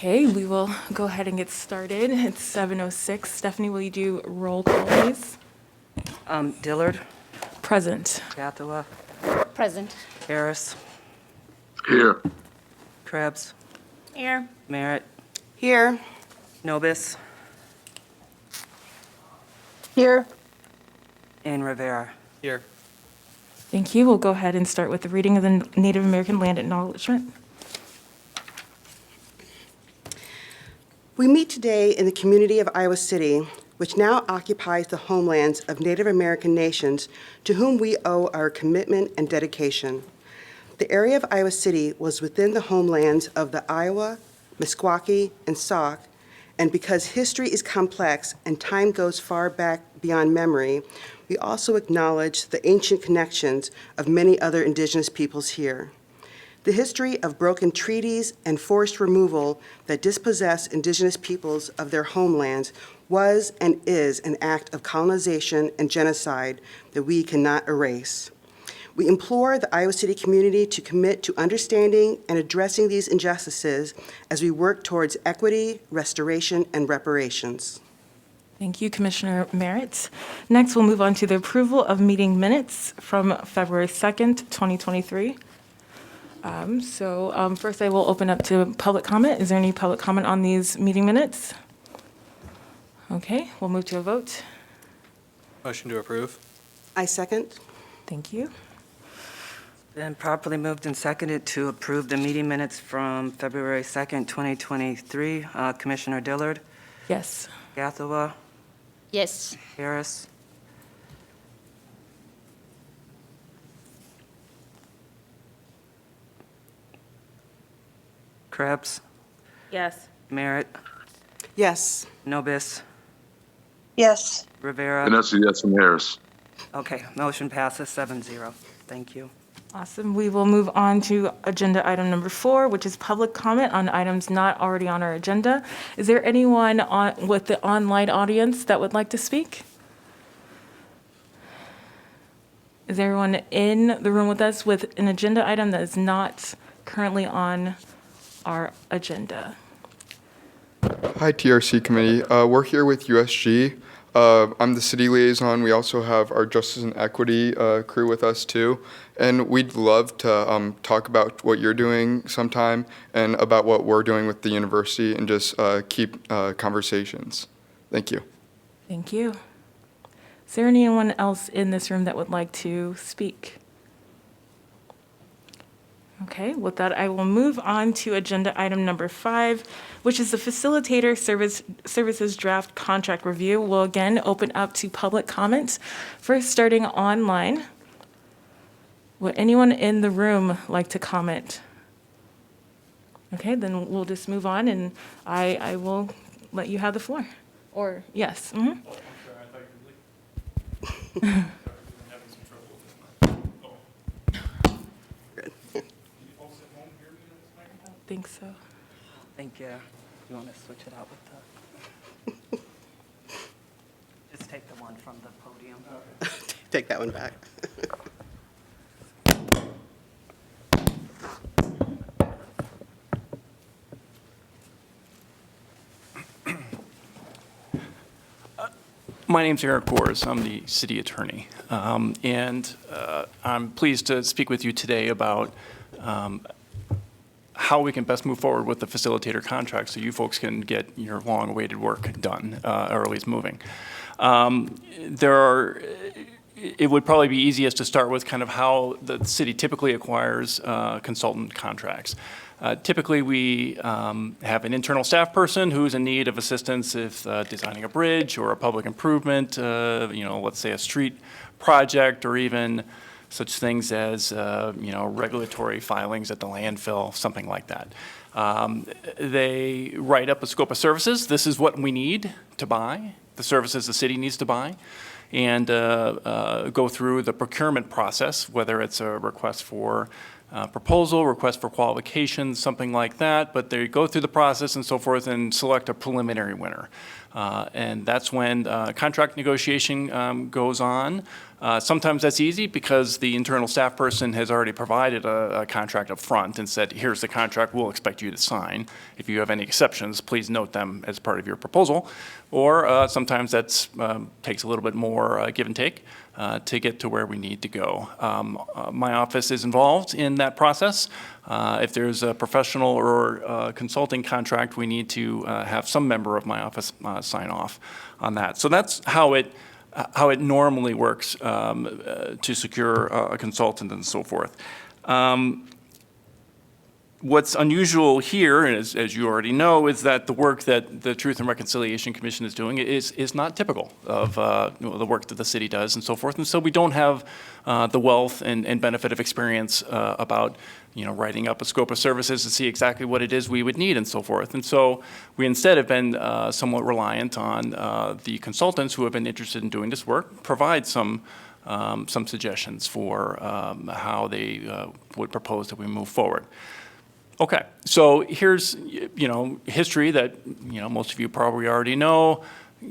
Okay, we will go ahead and get started. It's 7:06. Stephanie, will you do roll call, please? Dillard, Present. Gathua, Present. Harris, Here. Krebs, Here. Merritt, Here. Nobis, Here. and Rivera. Here. Thank you. We'll go ahead and start with the reading of the Native American Land Acknowledgement. We meet today in the community of Iowa City, which now occupies the homelands of Native American nations to whom we owe our commitment and dedication. The area of Iowa City was within the homelands of the Iowa, Meskwaki, and Sauk, and because history is complex and time goes far back beyond memory, we also acknowledge the ancient connections of many other indigenous peoples here. The history of broken treaties and forced removal that dispossess indigenous peoples of their homelands was and is an act of colonization and genocide that we cannot erase. We implore the Iowa City community to commit to understanding and addressing these injustices as we work towards equity, restoration, and reparations. Thank you, Commissioner Merritt. Next, we'll move on to the approval of meeting minutes from February 2nd, 2023. First, I will open up to public comment. Is there any public comment on these meeting minutes? Okay, we'll move to a vote. Motion to approve. I second. Thank you. Been properly moved and seconded to approve the meeting minutes from February 2nd, 2023. Commissioner Dillard, Yes. Gathua, Yes. Harris, Krebs, Yes. Merritt, Yes. Nobis, Yes. Rivera. Vanessa, yes, and Harris. Okay, motion passes 7-0. Thank you. Awesome. We will move on to agenda item number 4, which is public comment on items not already on our agenda. Is there anyone with the online audience that would like to speak? Is there anyone in the room with us with an agenda item that is not currently on our agenda? Hi, TRC committee. We're here with USG. I'm the city liaison. We also have our Justice and Equity crew with us too. And we'd love to talk about what you're doing sometime and about what we're doing with the university and just keep conversations. Thank you. Thank you. Is there anyone else in this room that would like to speak? Okay, with that, I will move on to agenda item number 5, which is the facilitator services draft contract review. We'll again open up to public comments. First, starting online. Would anyone in the room like to comment? Okay, then we'll just move on, and I will let you have the floor. Or, yes. Mm-hmm. I don't think so. I think, you want to switch it out with the, just take the one from the podium. Take that one back. My name's Eric Gores. I'm the city attorney. And I'm pleased to speak with you today about how we can best move forward with the facilitator contract so you folks can get your long-awaited work done, or at least moving. It would probably be easiest to start with kind of how the city typically acquires consultant contracts. Typically, we have an internal staff person who's in need of assistance if designing a bridge or a public improvement, let's say a street project, or even such things as, regulatory filings at the landfill, something like that. They write up a scope of services. This is what we need to buy, the services the city needs to buy, and go through the procurement process, whether it's a request for proposal, request for qualifications, something like that, but they go through the process and so forth and select a preliminary winner. And that's when contract negotiation goes on. Sometimes that's easy because the internal staff person has already provided a contract up front and said, here's the contract we'll expect you to sign. If you have any exceptions, please note them as part of your proposal. Or sometimes that takes a little bit more give and take to get to where we need to go. My office is involved in that process. If there's a professional or consulting contract, we need to have some member of my office sign off on that. So that's how it normally works to secure a consultant and so forth. What's unusual here, as you already know, is that the work that the Truth and Reconciliation Commission is doing is not typical of the work that the city does and so forth. And so we don't have the wealth and benefit of experience about writing up a scope of services to see exactly what it is we would need and so forth. And so we instead have been somewhat reliant on the consultants who have been interested in doing this work provide some suggestions for how they would propose that we move forward. Okay, so here's, history that, most of you probably already know.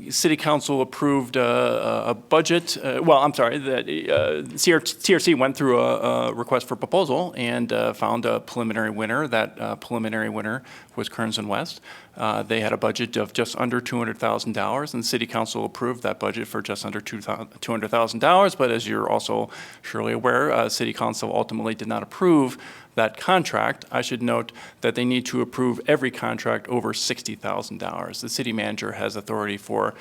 City Council approved a budget, that TRC went through a request for proposal and found a preliminary winner. That preliminary winner was Kearns and West. They had a budget of just under $200,000, and City Council approved that budget for just under $200,000. But as you're also surely aware, City Council ultimately did not approve that contract. I should note that they need to approve every contract over $60,000. The city manager has authority for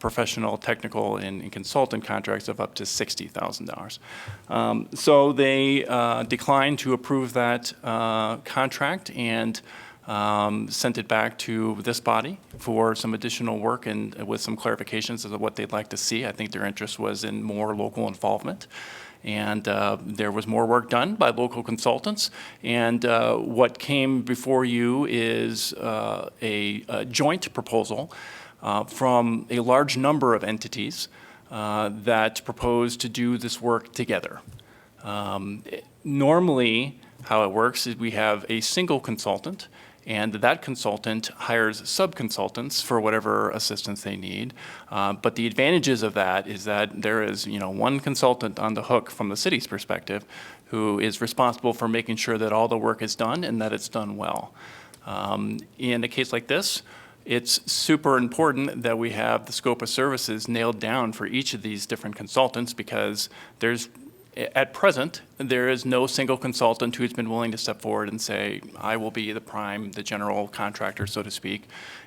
professional, technical, and consultant contracts of up to $60,000. So they declined to approve that contract and sent it back to this body for some additional work and with some clarifications as to what they'd like to see. I think their interest was in more local involvement. And there was more work done by local consultants. And what came before you is a joint proposal from a large number of entities that propose to do this work together. Normally, how it works is we have a single consultant, and that consultant hires sub-consultants for whatever assistance they need. But the advantages of that is that there is, one consultant on the hook from the city's perspective who is responsible for making sure that all the work is done and that it's done well. In a case like this, it's super important that we have the scope of services nailed down for each of these different consultants because at present, there is no single consultant who's been willing to step forward and say, I will be the general contractor, so to speak,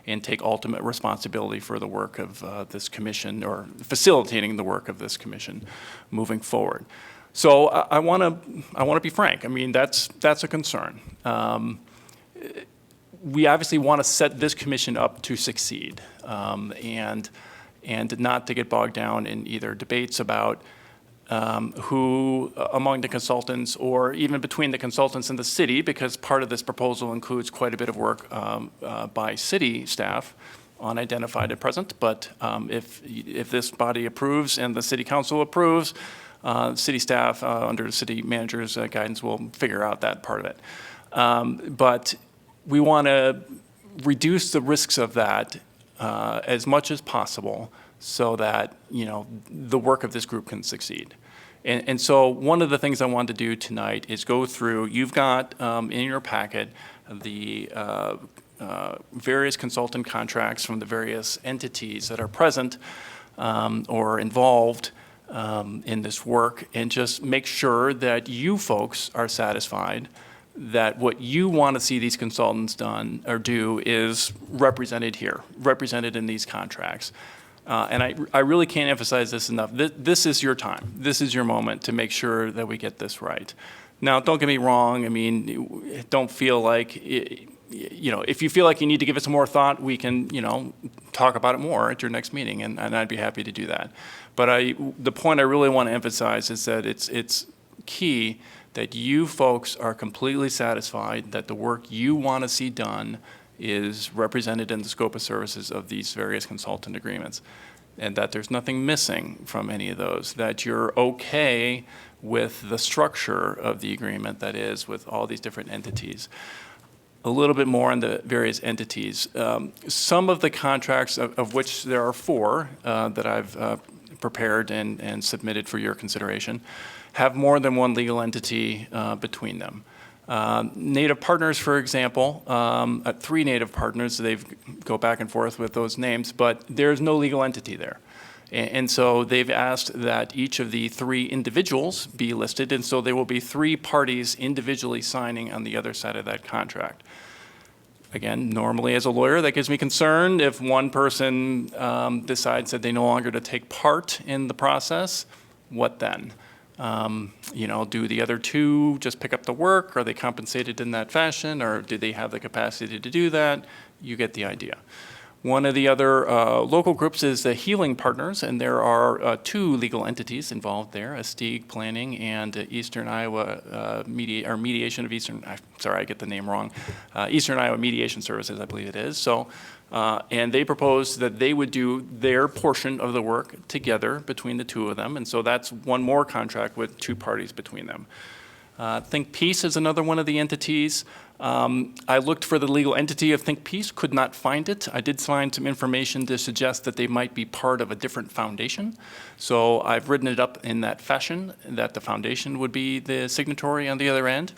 and take ultimate responsibility for the work of this commission or facilitating the work of this commission moving forward. So I want to be frank. I mean, that's a concern. We obviously want to set this commission up to succeed and not to get bogged down in either debates about who among the consultants or even between the consultants and the city, because part of this proposal includes quite a bit of work by city staff unidentified at present. But if this body approves and the city council approves, city staff under the city manager's guidance will figure out that part of it. But we want to reduce the risks of that as much as possible so that, the work of this group can succeed. And so one of the things I wanted to do tonight is go through, you've got in your packet the various consultant contracts from the various entities that are present or involved in this work, and just make sure that you folks are satisfied that what you want to see these consultants done or do is represented here, represented in these contracts. And I really can't emphasize this enough. This is your time. This is your moment to make sure that we get this right. Now, don't get me wrong. I mean, don't feel like, if you feel like you need to give it some more thought, we can, talk about it more at your next meeting, and I'd be happy to do that. But the point I really want to emphasize is that it's key that you folks are completely satisfied that the work you want to see done is represented in the scope of services of these various consultant agreements, and that there's nothing missing from any of those, that you're okay with the structure of the agreement, that is, with all these different entities. A little bit more on the various entities. Some of the contracts, of which there are 4 that I've prepared and submitted for your consideration, have more than one legal entity between them. Native partners, for example, 3 native partners, they go back and forth with those names, but there's no legal entity there. And so they've asked that each of the 3 individuals be listed, and so there will be 3 parties individually signing on the other side of that contract. Again, normally as a lawyer, that gives me concern if one person decides that they no longer to take part in the process, what then? Do the other 2 just pick up the work? Are they compensated in that fashion, or do they have the capacity to do that? You get the idea. One of the other local groups is the Healing Partners, and there are 2 legal entities involved there, Astig Planning and Eastern Iowa Mediation of Eastern, sorry, I get the name wrong, Eastern Iowa Mediation Services, I believe it is. So, and they proposed that they would do their portion of the work together between the 2 of them, and so that's one more contract with 2 parties between them. Think Peace is another one of the entities. I looked for the legal entity of Think Peace, could not find it. I did find some information to suggest that they might be part of a different foundation. So I've written it up in that fashion, that the foundation would be the signatory on the other end.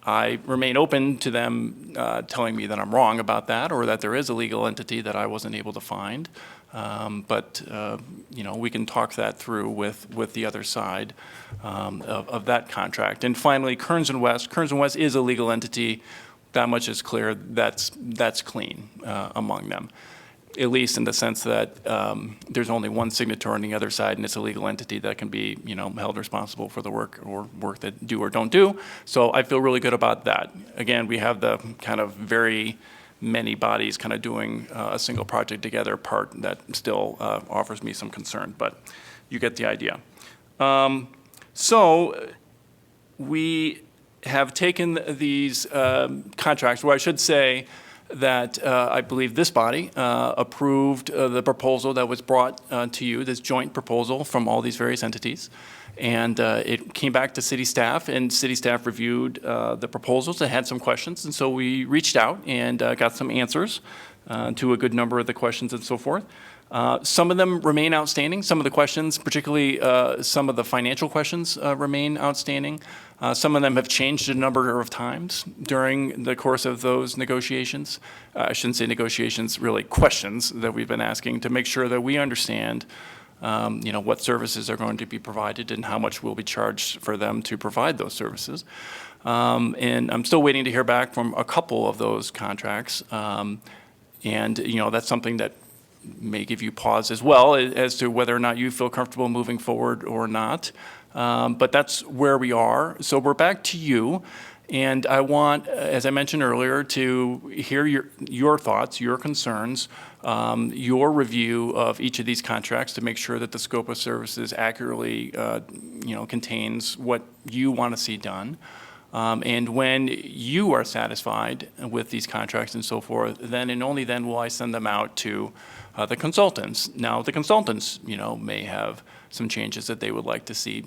I remain open to them telling me that I'm wrong about that, or that there is a legal entity that I wasn't able to find. But we can talk that through with the other side of that contract. And finally, Kearns and West. Kearns and West is a legal entity. That much is clear. That's clean among them, at least in the sense that there's only one signatory on the other side, and it's a legal entity that can be held responsible for the work that do or don't do. So I feel really good about that. Again, we have the kind of very many bodies kind of doing a single project together part that still offers me some concern, but you get the idea. So we have taken these contracts, or I should say that I believe this body approved the proposal that was brought to you, this joint proposal from all these various entities. And it came back to city staff, and city staff reviewed the proposals and had some questions. And so we reached out and got some answers to a good number of the questions and so forth. Some of them remain outstanding. Some of the questions, particularly some of the financial questions, remain outstanding. Some of them have changed a number of times during the course of those negotiations. I shouldn't say negotiations, really questions that we've been asking to make sure that we understand what services are going to be provided and how much will be charged for them to provide those services. And I'm still waiting to hear back from a couple of those contracts. That's something that may give you pause as well as to whether or not you feel comfortable moving forward or not. But that's where we are. So we're back to you. And I want, as I mentioned earlier, to hear your thoughts, your concerns, your review of each of these contracts to make sure that the scope of services accurately, contains what you want to see done. And when you are satisfied with these contracts and so forth, then and only then will I send them out to the consultants. Now, the consultants, may have some changes that they would like to see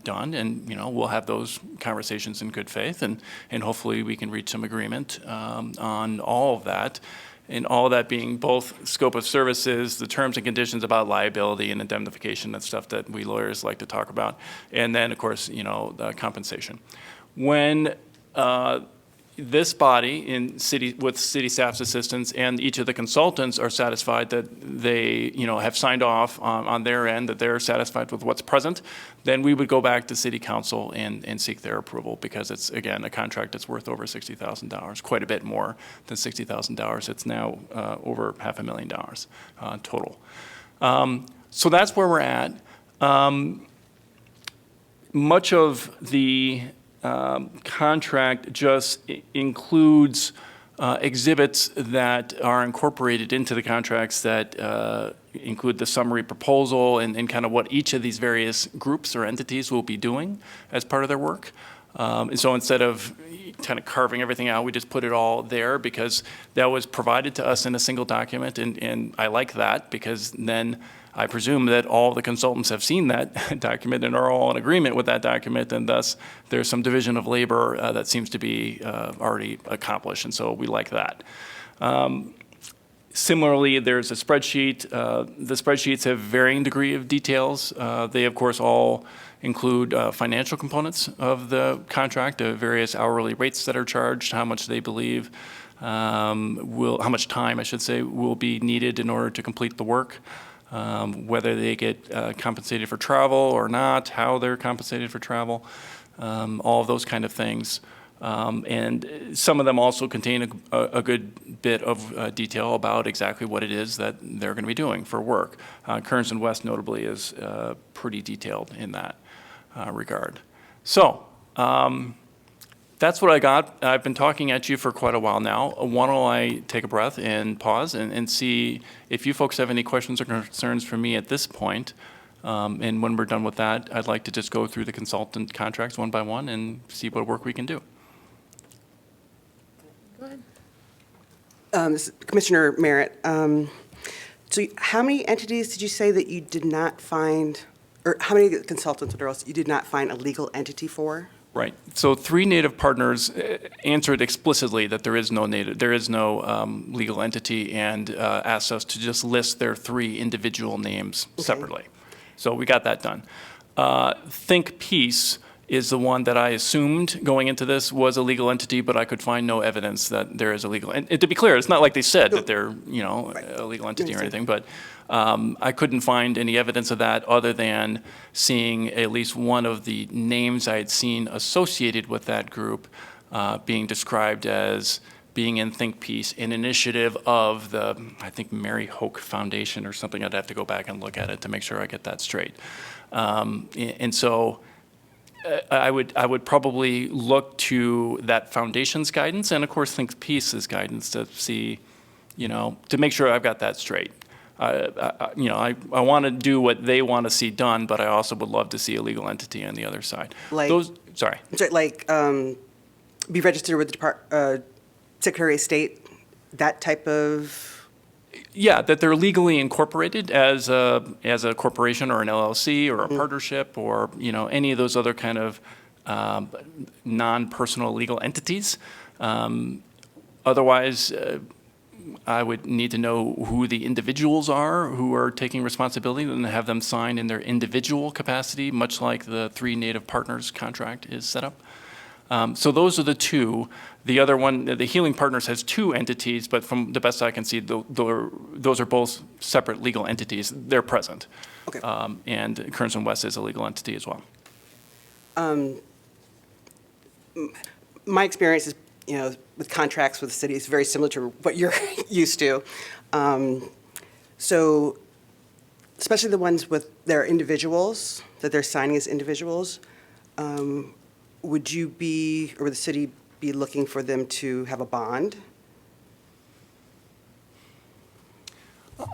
done, and we'll have those conversations in good faith, and hopefully we can reach some agreement on all of that, and all of that being both scope of services, the terms and conditions about liability and indemnification, that stuff that we lawyers like to talk about, and then of course the compensation. When this body with city staff's assistance and each of the consultants are satisfied that they have signed off on their end, that they're satisfied with what's present, then we would go back to city council and seek their approval, because it's, again, a contract that's worth over $60,000, quite a bit more than $60,000. It's now over $500,000 total. So that's where we're at. Much of the contract just includes exhibits that are incorporated into the contracts that include the summary proposal and kind of what each of these various groups or entities will be doing as part of their work. And so instead of kind of carving everything out, we just put it all there because that was provided to us in a single document, and I like that because then I presume that all the consultants have seen that document and are all in agreement with that document, and thus there's some division of labor that seems to be already accomplished, and so we like that. Similarly, there's a spreadsheet. The spreadsheets have varying degree of details. They, of course, all include financial components of the contract, various hourly rates that are charged, how much they believe how much time, I should say, will be needed in order to complete the work, whether they get compensated for travel or not, how they're compensated for travel, all of those kind of things. And some of them also contain a good bit of detail about exactly what it is that they're going to be doing for work. Kearns and West notably is pretty detailed in that regard. So that's what I got. I've been talking at you for quite a while now. Why don't I take a breath and pause and see if you folks have any questions or concerns for me at this point. And when we're done with that, I'd like to just go through the consultant contracts one by one and see what work we can do. This is Commissioner Merritt, so how many entities did you say that you did not find, or how many consultants or else you did not find a legal entity for? Right. So 3 Native partners answered explicitly that there is no legal entity and asked us to just list their 3 individual names separately. So we got that done. Think Peace is the one that I assumed going into this was a legal entity, but I could find no evidence that there is a legal. And to be clear, it's not like they said that they're a legal entity or anything, but I couldn't find any evidence of that other than seeing at least one of the names I had seen associated with that group being described as being in Think Peace, an initiative of the, I think, Mary Hoke Foundation or something. I'd have to go back and look at it to make sure I get that straight. And so I would probably look to that foundation's guidance and, of course, Think Peace's guidance to see, to make sure I've got that straight. I want to do what they want to see done, but I also would love to see a legal entity on the other side. Be registered with the Secretary of State, that type of. Yeah, that they're legally incorporated as a corporation or an LLC or a partnership or any of those other kind of non-personal legal entities. Otherwise, I would need to know who the individuals are who are taking responsibility and have them sign in their individual capacity, much like the 3 Native Partners contract is set up. So those are the 2. The other one, the Healing Partners, has 2 entities, but from the best I can see, those are both separate legal entities. They're present. Okay. And Kearns and West is a legal entity as well. My experience is, with contracts with the city is very similar to what you're used to. So, especially the ones with their individuals, that they're signing as individuals, would you be, or would the city be looking for them to have a bond?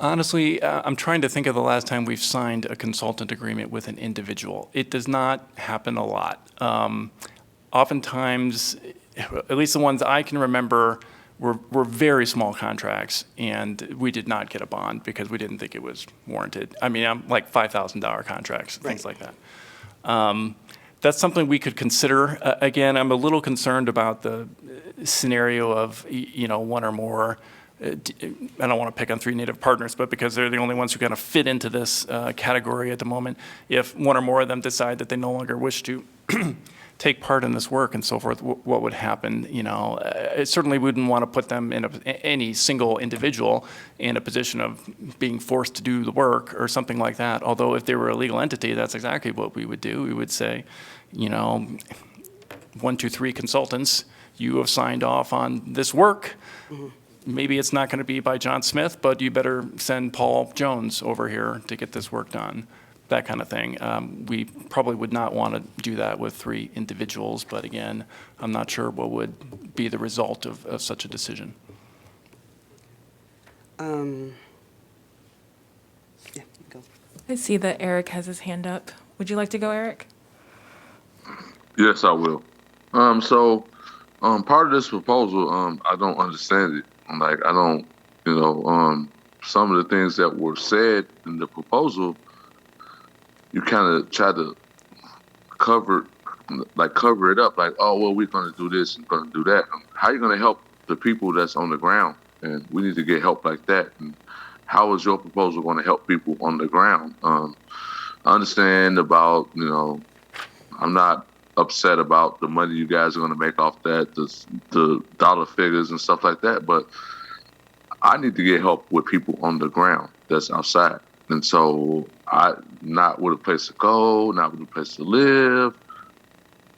Honestly, I'm trying to think of the last time we've signed a consultant agreement with an individual. It does not happen a lot. Oftentimes, at least the ones I can remember, were very small contracts, and we did not get a bond because we didn't think it was warranted. I mean, like $5,000 contracts, things like that. That's something we could consider. Again, I'm a little concerned about the scenario of, one or more. I don't want to pick on 3 Native Partners, but because they're the only ones who kind of fit into this category at the moment, if one or more of them decide that they no longer wish to take part in this work and so forth, what would happen? It certainly wouldn't want to put them in any single individual in a position of being forced to do the work or something like that. Although if they were a legal entity, that's exactly what we would do. We would say, 1, 2, 3 consultants, you have signed off on this work. Mm-hmm. Maybe it's not going to be by John Smith, but you better send Paul Jones over here to get this work done. That kind of thing. We probably would not want to do that with 3 individuals, but again, I'm not sure what would be the result of such a decision. Yeah, go. I see that Eric has his hand up. Would you like to go, Eric? Yes, I will. So part of this proposal, I don't understand it. Like, I don't, some of the things that were said in the proposal, you kind of try to cover it up, like, oh, well, we're going to do this and going to do that. How are you going to help the people that's on the ground and we need to get help like that. And how is your proposal going to help people on the ground? I understand about, I'm not upset about the money you guys are going to make off that, the dollar figures and stuff like that, but I need to get help with people on the ground that's outside. And so not with a place to go, not with a place to live.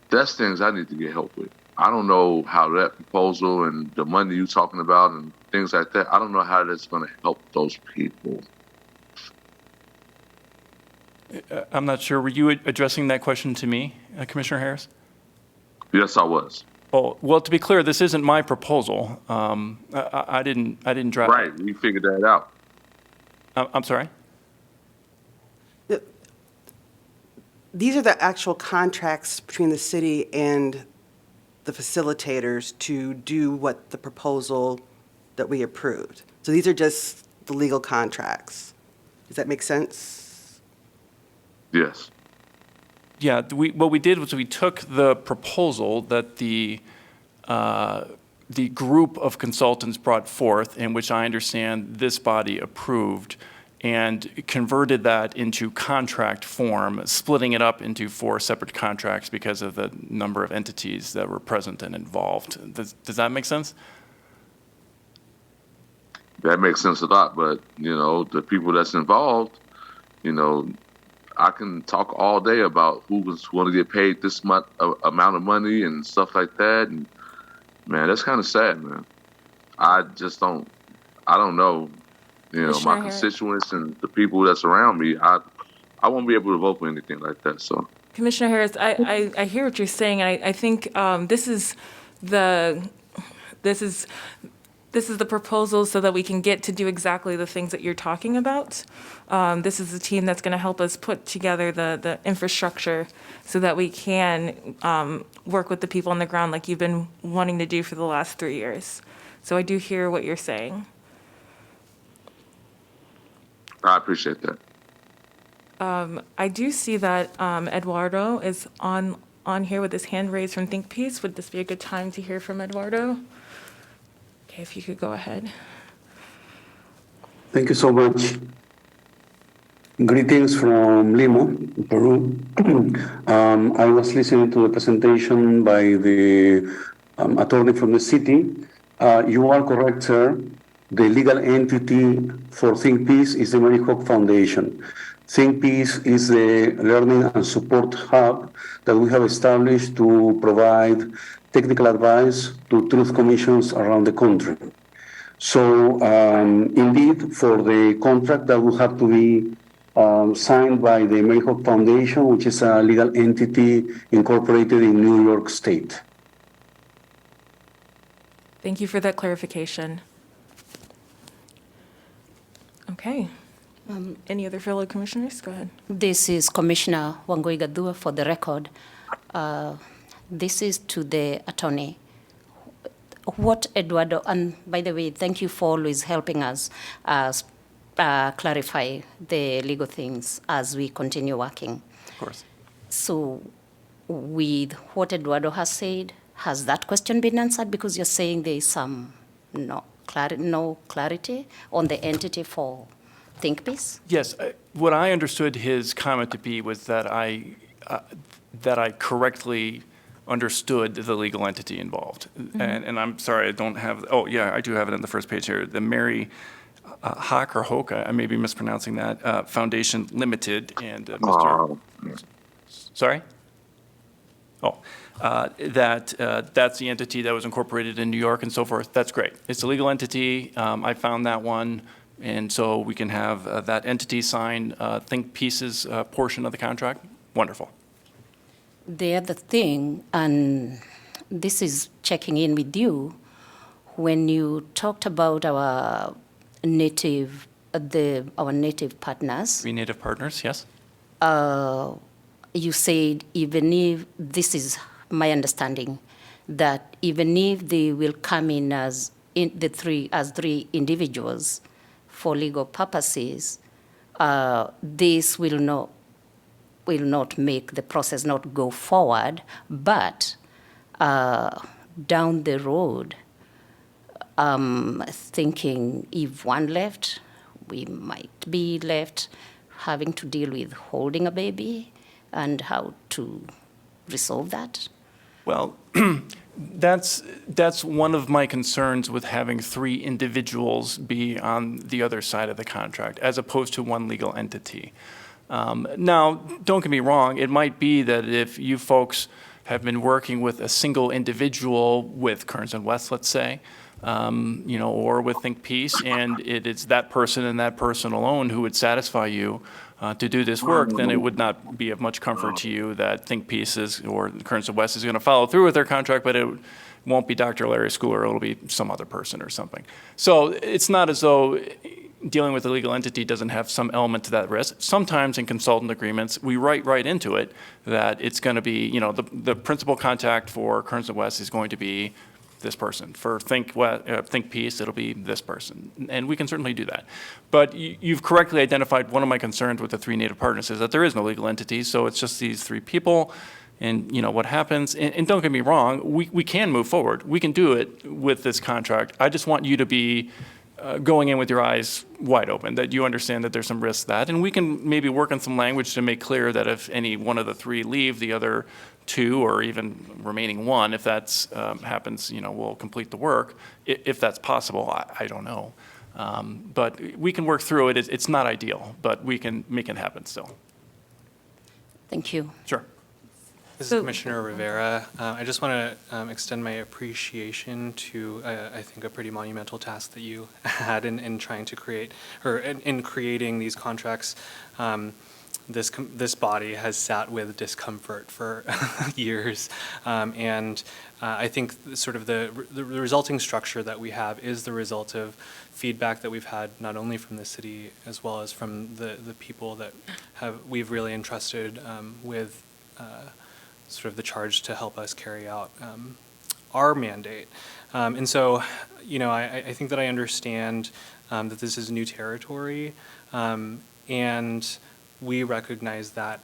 That's things I need to get help with. I don't know how that proposal and the money you're talking about and things like that, I don't know how that's going to help those people. I'm not sure. Were you addressing that question to me, Commissioner Harris? Yes, I was. Oh, well, to be clear, this isn't my proposal. I didn't draft. Right, we figured that out. I'm sorry? These are the actual contracts between the city and the facilitators to do what the proposal that we approved. So these are just the legal contracts. Does that make sense? Yes. Yeah, what we did was we took the proposal that the group of consultants brought forth, in which I understand this body approved, and converted that into contract form, splitting it up into 4 separate contracts because of the number of entities that were present and involved. Does that make sense? That makes sense a lot, but, the people that's involved, I can talk all day about who's going to get paid this much amount of money and stuff like that. And man, that's kind of sad, man. I don't know, my constituents and the people that's around me, I won't be able to vote for anything like that. So, Commissioner Harris, I hear what you're saying. I think this is the proposal so that we can get to do exactly the things that you're talking about. This is the team that's going to help us put together the infrastructure so that we can work with the people on the ground like you've been wanting to do for the last 3 years. So I do hear what you're saying. I appreciate that. I do see that Eduardo is on here with his hand raised from Think Peace. Would this be a good time to hear from Eduardo? Okay, if you could go ahead. Thank you so much. Greetings from Lima, Peru. I was listening to the presentation by the attorney from the city. You are correct, sir. The legal entity for Think Peace is the Mary Hope Foundation. Think Peace is the learning and support hub that we have established to provide technical advice to truth commissions around the country. So indeed, for the contract that will have to be signed by the Mary Hope Foundation, which is a legal entity incorporated in New York State. Thank you for that clarification. Okay. Any other fellow commissioners? Go ahead. This is Commissioner Wangui Gadua for the record. This is to the attorney. What Eduardo, and by the way, thank you for always helping us clarify the legal things as we continue working. Of course. So with what Eduardo has said, has that question been answered? Because you're saying there is some no clarity on the entity for Think Peace? Yes. What I understood his comment to be was that I correctly understood the legal entity involved. Mm-hmm. And I'm sorry, I don't have, oh yeah, I do have it on the first page here. The Mary Hock or Hoke, I may be mispronouncing that, Foundation Limited, and Mr. Sorry? Oh, that's the entity that was incorporated in New York and so forth. That's great. It's a legal entity. I found that one. And so we can have that entity sign Think Peace's portion of the contract. Wonderful. The other thing, and this is checking in with you, when you talked about our native partners. 3 native partners, yes. You said even if, this is my understanding, that even if they will come in as three individuals for legal purposes, this will not make the process not go forward, but down the road, I'm thinking if one left, we might be left having to deal with holding a baby and how to resolve that. Well, that's one of my concerns with having 3 individuals be on the other side of the contract, as opposed to one legal entity. Now, don't get me wrong, it might be that if you folks have been working with a single individual with Kearns and West, let's say, or with Think Peace, and it is that person and that person alone who would satisfy you to do this work, then it would not be of much comfort to you that Think Peace is, or Kearns and West is going to follow through with their contract, but it won't be Dr. Larry Schooler, it'll be some other person or something. So it's not as though dealing with a legal entity doesn't have some element to that risk. Sometimes in consultant agreements, we write right into it that it's going to be, the principal contact for Kearns and West is going to be this person. For Think Peace, it'll be this person. And we can certainly do that. But you've correctly identified one of my concerns with the 3 Native partners is that there is no legal entity, so it's just these 3 people. And what happens, and don't get me wrong, we can move forward. We can do it with this contract. I just want you to be going in with your eyes wide open, that you understand that there's some risks that, and we can maybe work on some language to make clear that if any one of the 3 leave, the other 2 or even remaining 1, if that's happens, we'll complete the work. If that's possible, I don't know. But we can work through it. It's not ideal, but we can make it happen still. Thank you. Sure. This So- is Commissioner Rivera. I just want to extend my appreciation to, I think, a pretty monumental task that you had in trying to create, or in creating these contracts. This body has sat with discomfort for years, and I think sort of the resulting structure that we have is the result of feedback that we've had not only from the city as well as from the people that we've really entrusted with sort of the charge to help us carry out our mandate. And so, I think that I understand that this is new territory, and we recognize that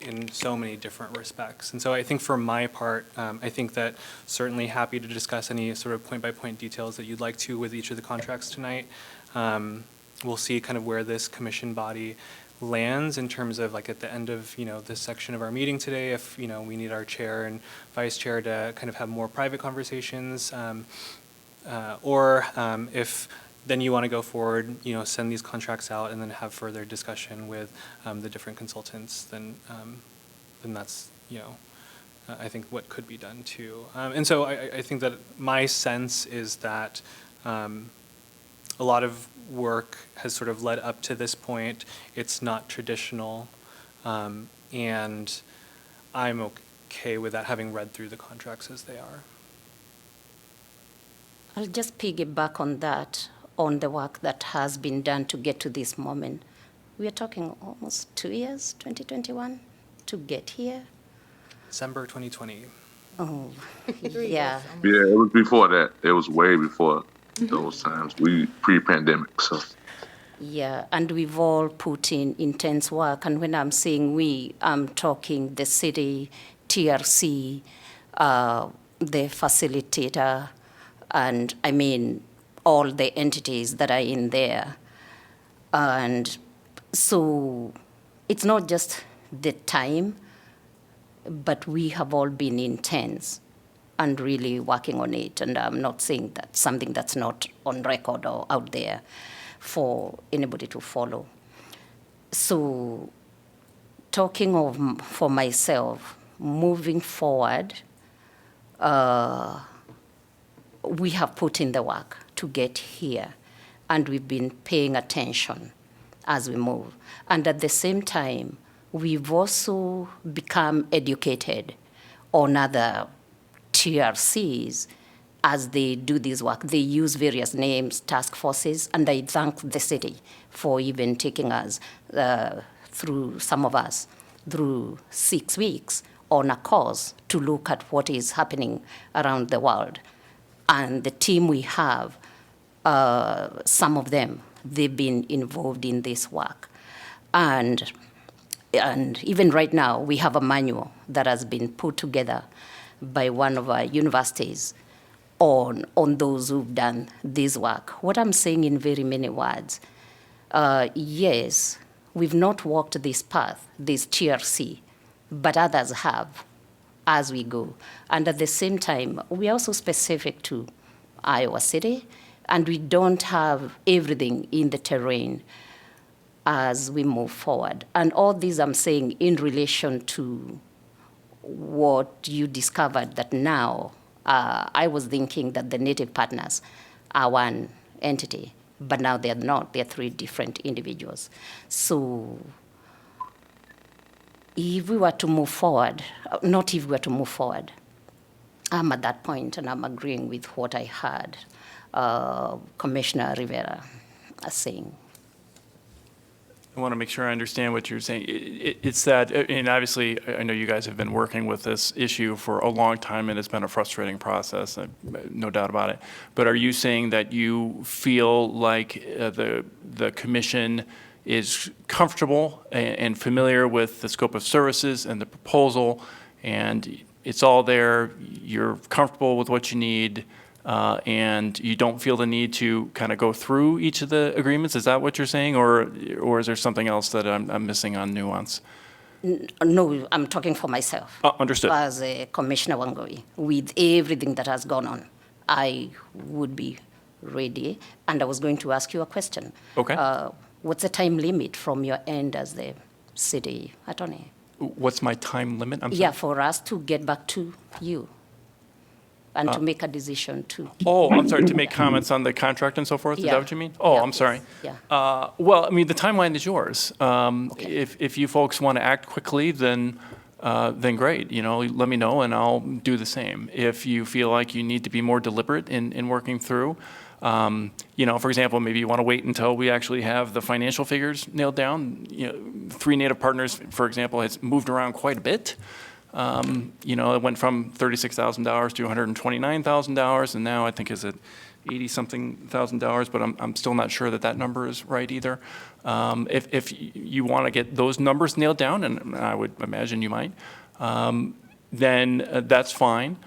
in so many different respects. And so I think for my part, I think that certainly happy to discuss any sort of point-by-point details that you'd like to with each of the contracts tonight. We'll see kind of where this commission body lands in terms of like at the end of this section of our meeting today, if we need our chair and vice chair to kind of have more private conversations, or if then you want to go forward, send these contracts out and then have further discussion with the different consultants, then that's I think what could be done too. And so I think that my sense is that a lot of work has sort of led up to this point. It's not traditional, and I'm okay with that, having read through the contracts as they are. I'll just piggyback on that, on the work that has been done to get to this moment. We are talking almost 2 years, 2021, to get here. December 2020. Oh, 3 yeah. Yeah, it was before that. It was way before those times. We pre-pandemic, so. Yeah, and we've all put in intense work. And when I'm saying we, I'm talking the city, TRC, the facilitator, and I mean all the entities that are in there. And so it's not just the time, but we have all been intense and really working on it. And I'm not saying that something that's not on record or out there for anybody to follow. So talking of, for myself, moving forward, we have put in the work to get here, and we've been paying attention as we move. And at the same time, we've also become educated on other TRCs as they do this work. They use various names, task forces, and I thank the city for even taking us through, some of us, through 6 weeks on a course to look at what is happening around the world. And the team we have, some of them, they've been involved in this work. And even right now, we have a manual that has been put together by one of our universities on those who've done this work. What I'm saying in very many words, yes, we've not walked this path, this TRC, but others have as we go. And at the same time, we are also specific to Iowa City, and we don't have everything in the terrain as we move forward. And all these I'm saying in relation to what you discovered that now, I was thinking that the native partners are one entity, but now they're not. They're three different individuals. So if we were to move forward, not if we were to move forward, I'm at that point and I'm agreeing with what I heard Commissioner Rivera saying. I want to make sure I understand what you're saying. It's that, and obviously, I know you guys have been working with this issue for a long time, and it's been a frustrating process, no doubt about it. But are you saying that you feel like the commission is comfortable and familiar with the scope of services and the proposal, and it's all there, you're comfortable with what you need, and you don't feel the need to kind of go through each of the agreements? Is that what you're saying, or is there something else that I'm missing on nuance? No, I'm talking for myself. Understood. As Commissioner Wangui, with everything that has gone on, I would be ready, and I was going to ask you a question. Okay. What's the time limit from your end as the city attorney? What's my time limit? I'm sorry. Yeah, for us to get back to you and to make a decision too. Oh, I'm sorry, to make comments on the contract and so forth? Is Yeah. that what you mean? Oh, Yeah, I'm sorry. please. Yeah. Well, I mean, the timeline is yours. If you folks want to act quickly, then great. You know, let me know and I'll do the same. If you feel like you need to be more deliberate in working through, you know, for example, maybe you want to wait until we actually have the financial figures nailed down. You know, 3 Native Partners, for example, has moved around quite a bit. You know, it went from $36,000 to $129,000, and now I think is at $80-something thousand, but I'm still not sure that number is right either. If you want to get those numbers nailed down, and I would imagine you might, then that's fine.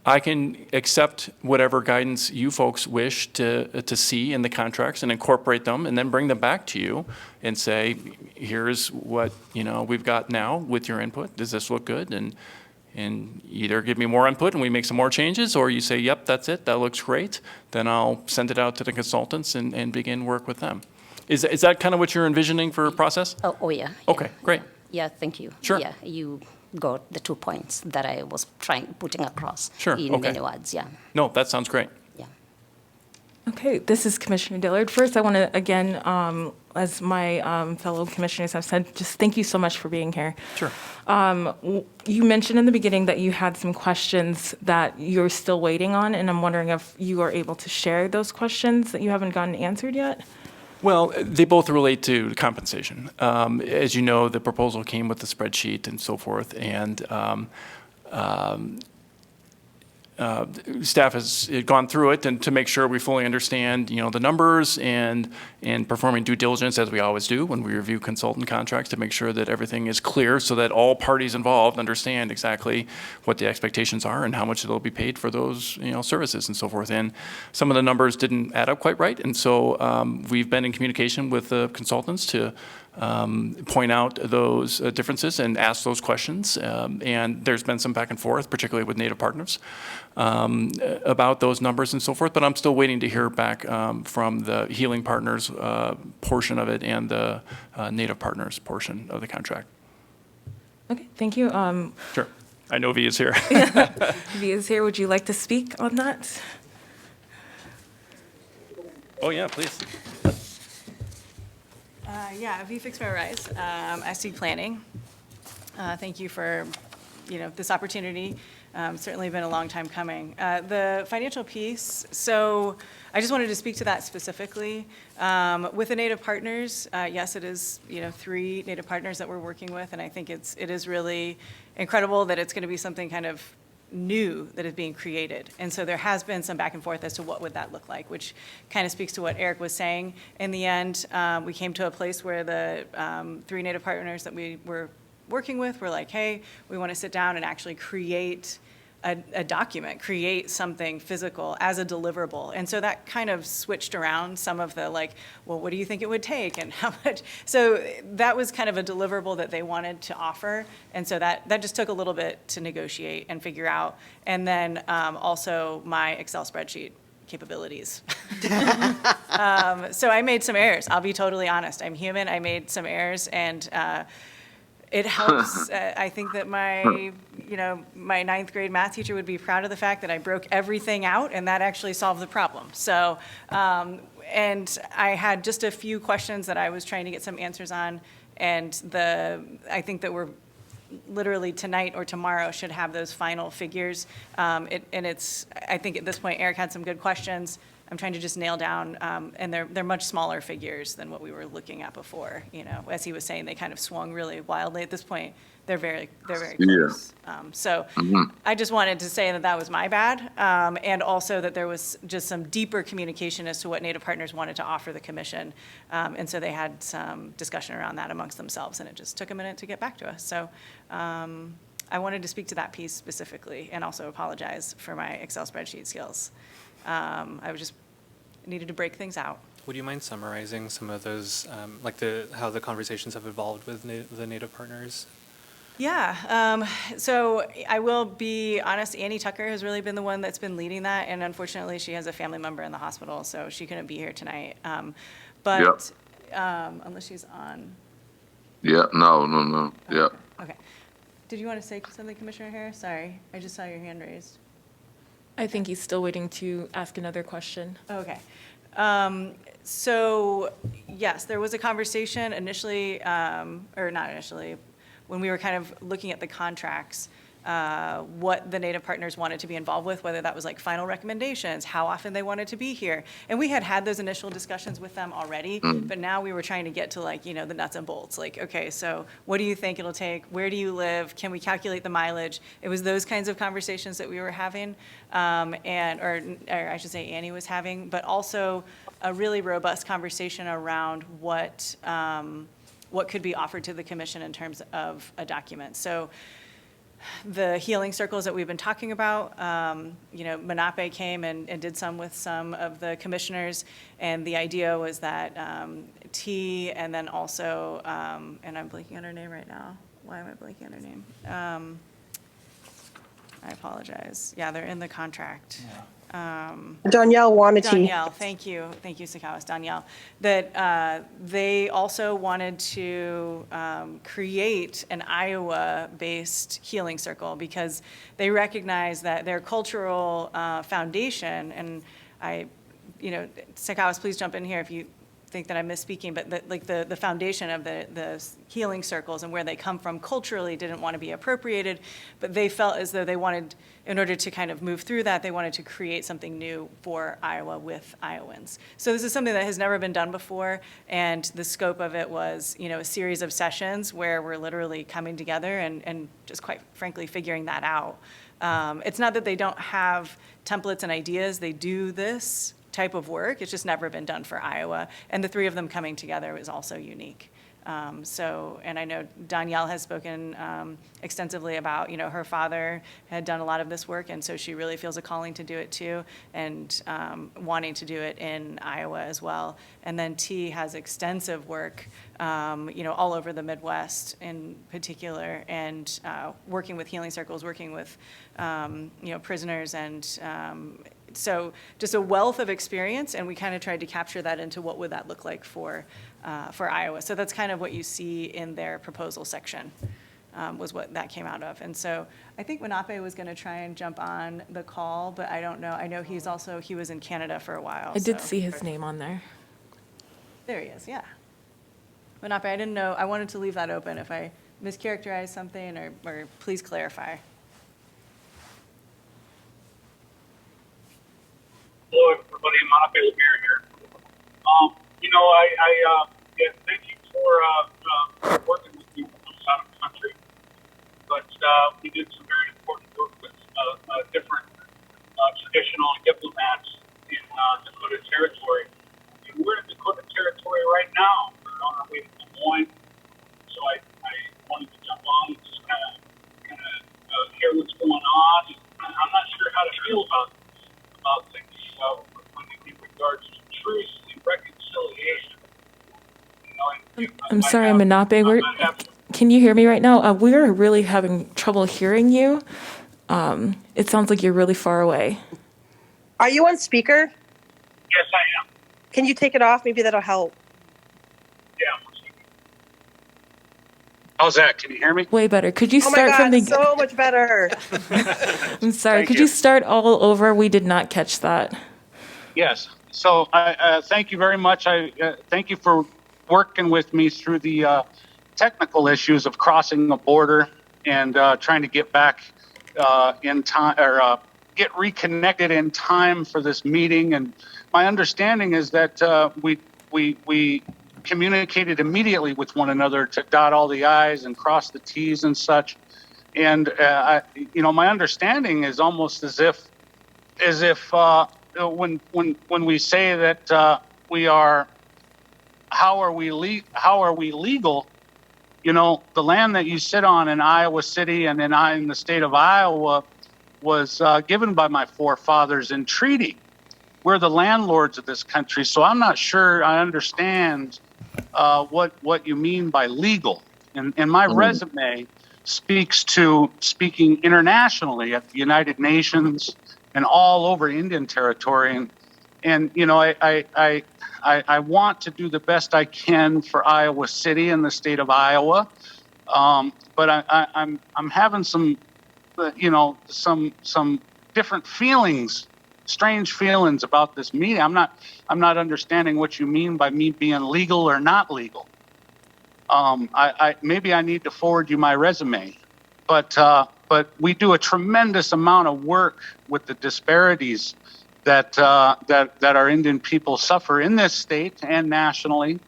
I can accept whatever guidance you folks wish to see in the contracts and incorporate them, and then bring them back to you and say, here's what, you know, we've got now with your input. Does this look good? And either give me more input and we make some more changes, or you say, yep, that's it, that looks great. Then I'll send it out to the consultants and begin work with them. Is that kind of what you're envisioning for a process? Oh yeah. Okay, great. Yeah, thank you. Sure. Yeah, you got the 2 points that I was putting across Sure, in okay. many words, yeah. No, that sounds great. Yeah. Okay, this is Commissioner Dillard. First, I want to, again, as my fellow commissioners have said, just thank you so much for being here. Sure. You mentioned in the beginning that you had some questions that you're still waiting on, and I'm wondering if you are able to share those questions that you haven't gotten answered yet? Well, they both relate to compensation. As you know, the proposal came with the spreadsheet and so forth, and staff has gone through it and to make sure we fully understand, you know, the numbers and performing due diligence, as we always do when we review consultant contracts, to make sure that everything is clear so that all parties involved understand exactly what the expectations are and how much they'll be paid for those, you know, services and so forth. And some of the numbers didn't add up quite right, and so we've been in communication with the consultants to point out those differences and ask those questions. And there's been some back and forth, particularly with Native Partners, about those numbers and so forth. But I'm still waiting to hear back from the Healing Partners portion of it and the Native Partners portion of the contract. Okay, thank you. Sure. I know V is here. V is here. Would you like to speak on that? Oh, yeah, please. Yeah, V Fix My Rise, SC Planning. Thank you for, you know, this opportunity. Certainly been a long time coming. The financial piece, so I just wanted to speak to that specifically. With the Native Partners, yes, it is, you know, 3 Native Partners that we're working with, and I think it is really incredible that it's going to be something kind of new that is being created. And so there has been some back and forth as to what would that look like, which kind of speaks to what Eric was saying. In the end, we came to a place where the 3 Native Partners that we were working with were like, hey, we want to sit down and actually create a document, create something physical as a deliverable. And so that kind of switched around some of the like, well, what do you think it would take and how much? So that was kind of a deliverable that they wanted to offer. And so that just took a little bit to negotiate and figure out. And then also my Excel spreadsheet capabilities. So I made some errors. I'll be totally honest. I'm human. I made some errors, and it helps. I think that my ninth grade math teacher would be proud of the fact that I broke everything out, and that actually solved the problem. So, and I had just a few questions that I was trying to get some answers on, and I think that we're literally tonight or tomorrow should have those final figures. I think at this point, Eric had some good questions. I'm trying to just nail down, and they're much smaller figures than what we were looking at before. You know, as he was saying, they kind of swung really wildly. At this point, they're very close. So I just wanted to say that was my bad, and also that there was just some deeper communication as to what Native Partners wanted to offer the commission, and so they had some discussion around that amongst themselves, and it just took a minute to get back to us. So I wanted to speak to that piece specifically, and also apologize for my Excel spreadsheet skills. I just needed to break things out. Would you mind summarizing some of those, like how the conversations have evolved with the Native Partners? Yeah, so I will be honest, Annie Tucker has really been the one that's been leading that, and unfortunately, she has a family member in the hospital, so she couldn't be here tonight. But unless she's on. Yeah, no. Yeah. Okay. Did you want to say something, Commissioner Harris? Sorry, I just saw your hand raised. I think he's still waiting to ask another question. Okay. So, yes, there was a conversation initially, or not initially, when we were kind of looking at the contracts, what the Native Partners wanted to be involved with, whether that was like final recommendations, how often they wanted to be here. And we had those initial discussions with them already, but now we were trying to get to like, the nuts and bolts. Like, okay, so what do you think it'll take? Where do you live? Can we calculate the mileage? It was those kinds of conversations that we were having, or I should say Annie was having, but also a really robust conversation around what could be offered to the commission in terms of a document. So the healing circles that we've been talking about, Monape came and did some with some of the commissioners, and the idea was that T, and then also, and I'm blanking on her name right now. Why am I blanking on her name? I apologize. Yeah, they're in the contract. Danielle Wanati. Danielle, thank you, Sakawas, Danielle. That they also wanted to create an Iowa-based healing circle because they recognize that their cultural foundation, and Sakawas, please jump in here if you think that I'm misspeaking, but the foundation of the healing circles and where they come from culturally didn't want to be appropriated, but they felt as though they wanted, in order to kind of move through that, they wanted to create something new for Iowa with Iowans. So this is something that has never been done before, and the scope of it was, a series of sessions where we're literally coming together and just quite frankly figuring that out. It's not that they don't have templates and ideas, they do this type of work. It's just never been done for Iowa. And the three of them coming together was also unique. And I know Danielle has spoken extensively about, her father had done a lot of this work, and so she really feels a calling to do it too, and wanting to do it in Iowa as well. And then T has extensive work, all over the Midwest in particular, and working with healing circles, working with, prisoners, and so just a wealth of experience, and we kind of tried to capture that into what would that look like for Iowa. So that's kind of what you see in their proposal section, was what that came out of. And so I think Monape was going to try and jump on the call, but I don't know. I know he was in Canada for a while. I did see his name on there. There he is, yeah. Monape, I didn't know. I wanted to leave that open. If I mischaracterized something, or please clarify. Hello, everybody. Monape Lemire here. Thank you for working with me out of the country. But we did some very important work with different traditional diplomats in Dakota Territory. And we're in Dakota Territory right now. We're on our way to Des Moines. So I wanted to jump on and just kind of hear what's going on and I'm not sure how to feel about things in regards to truce and reconciliation. I'm sorry, Manape. Can you hear me right now? We're really having trouble hearing you. It sounds like you're really far away. Are you on speaker? Yes, I am. Can you take it off? Maybe that'll help. Yeah. How's that? Can you hear me? Way better. Could you Oh my start from God, the... so much better. I'm sorry. Thank Could you. you start all over? We did not catch that. Yes. So I thank you very much. I thank you for working with me through the technical issues of crossing a border and trying to get back in time or get reconnected in time for this meeting. And my understanding is that we communicated immediately with one another to dot all the I's and cross the T's and such. And my understanding is almost as if when we say that we are, how are we legal? The land that you sit on in Iowa City and in the state of Iowa was given by my forefathers in treaty. We're the landlords of this country, so I'm not sure I understand what you mean by legal. And my resume speaks to speaking internationally at the United Nations and all over Indian Territory. And I want to do the best I can for Iowa City and the state of Iowa. But I'm having some different feelings, strange feelings about this meeting. I'm not understanding what you mean by me being legal or not legal. Maybe I need to forward you my resume, but we do a tremendous amount of work with the disparities that our Indian people suffer in this state and nationally,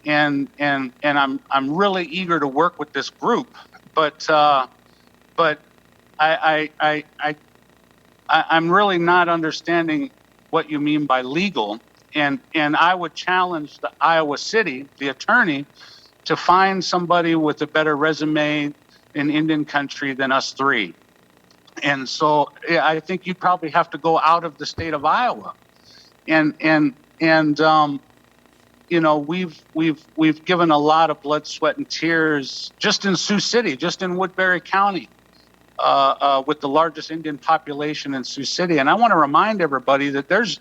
and I'm really eager to work with this group, but I'm really not understanding what you mean by legal, and I would challenge the Iowa City, the attorney, to find somebody with a better resume in Indian country than us three. And so I think you probably have to go out of the state of Iowa, and we've given a lot of blood, sweat, and tears just in Sioux City, just in Woodbury County, with the largest Indian population in Sioux City. And I want to remind everybody that there's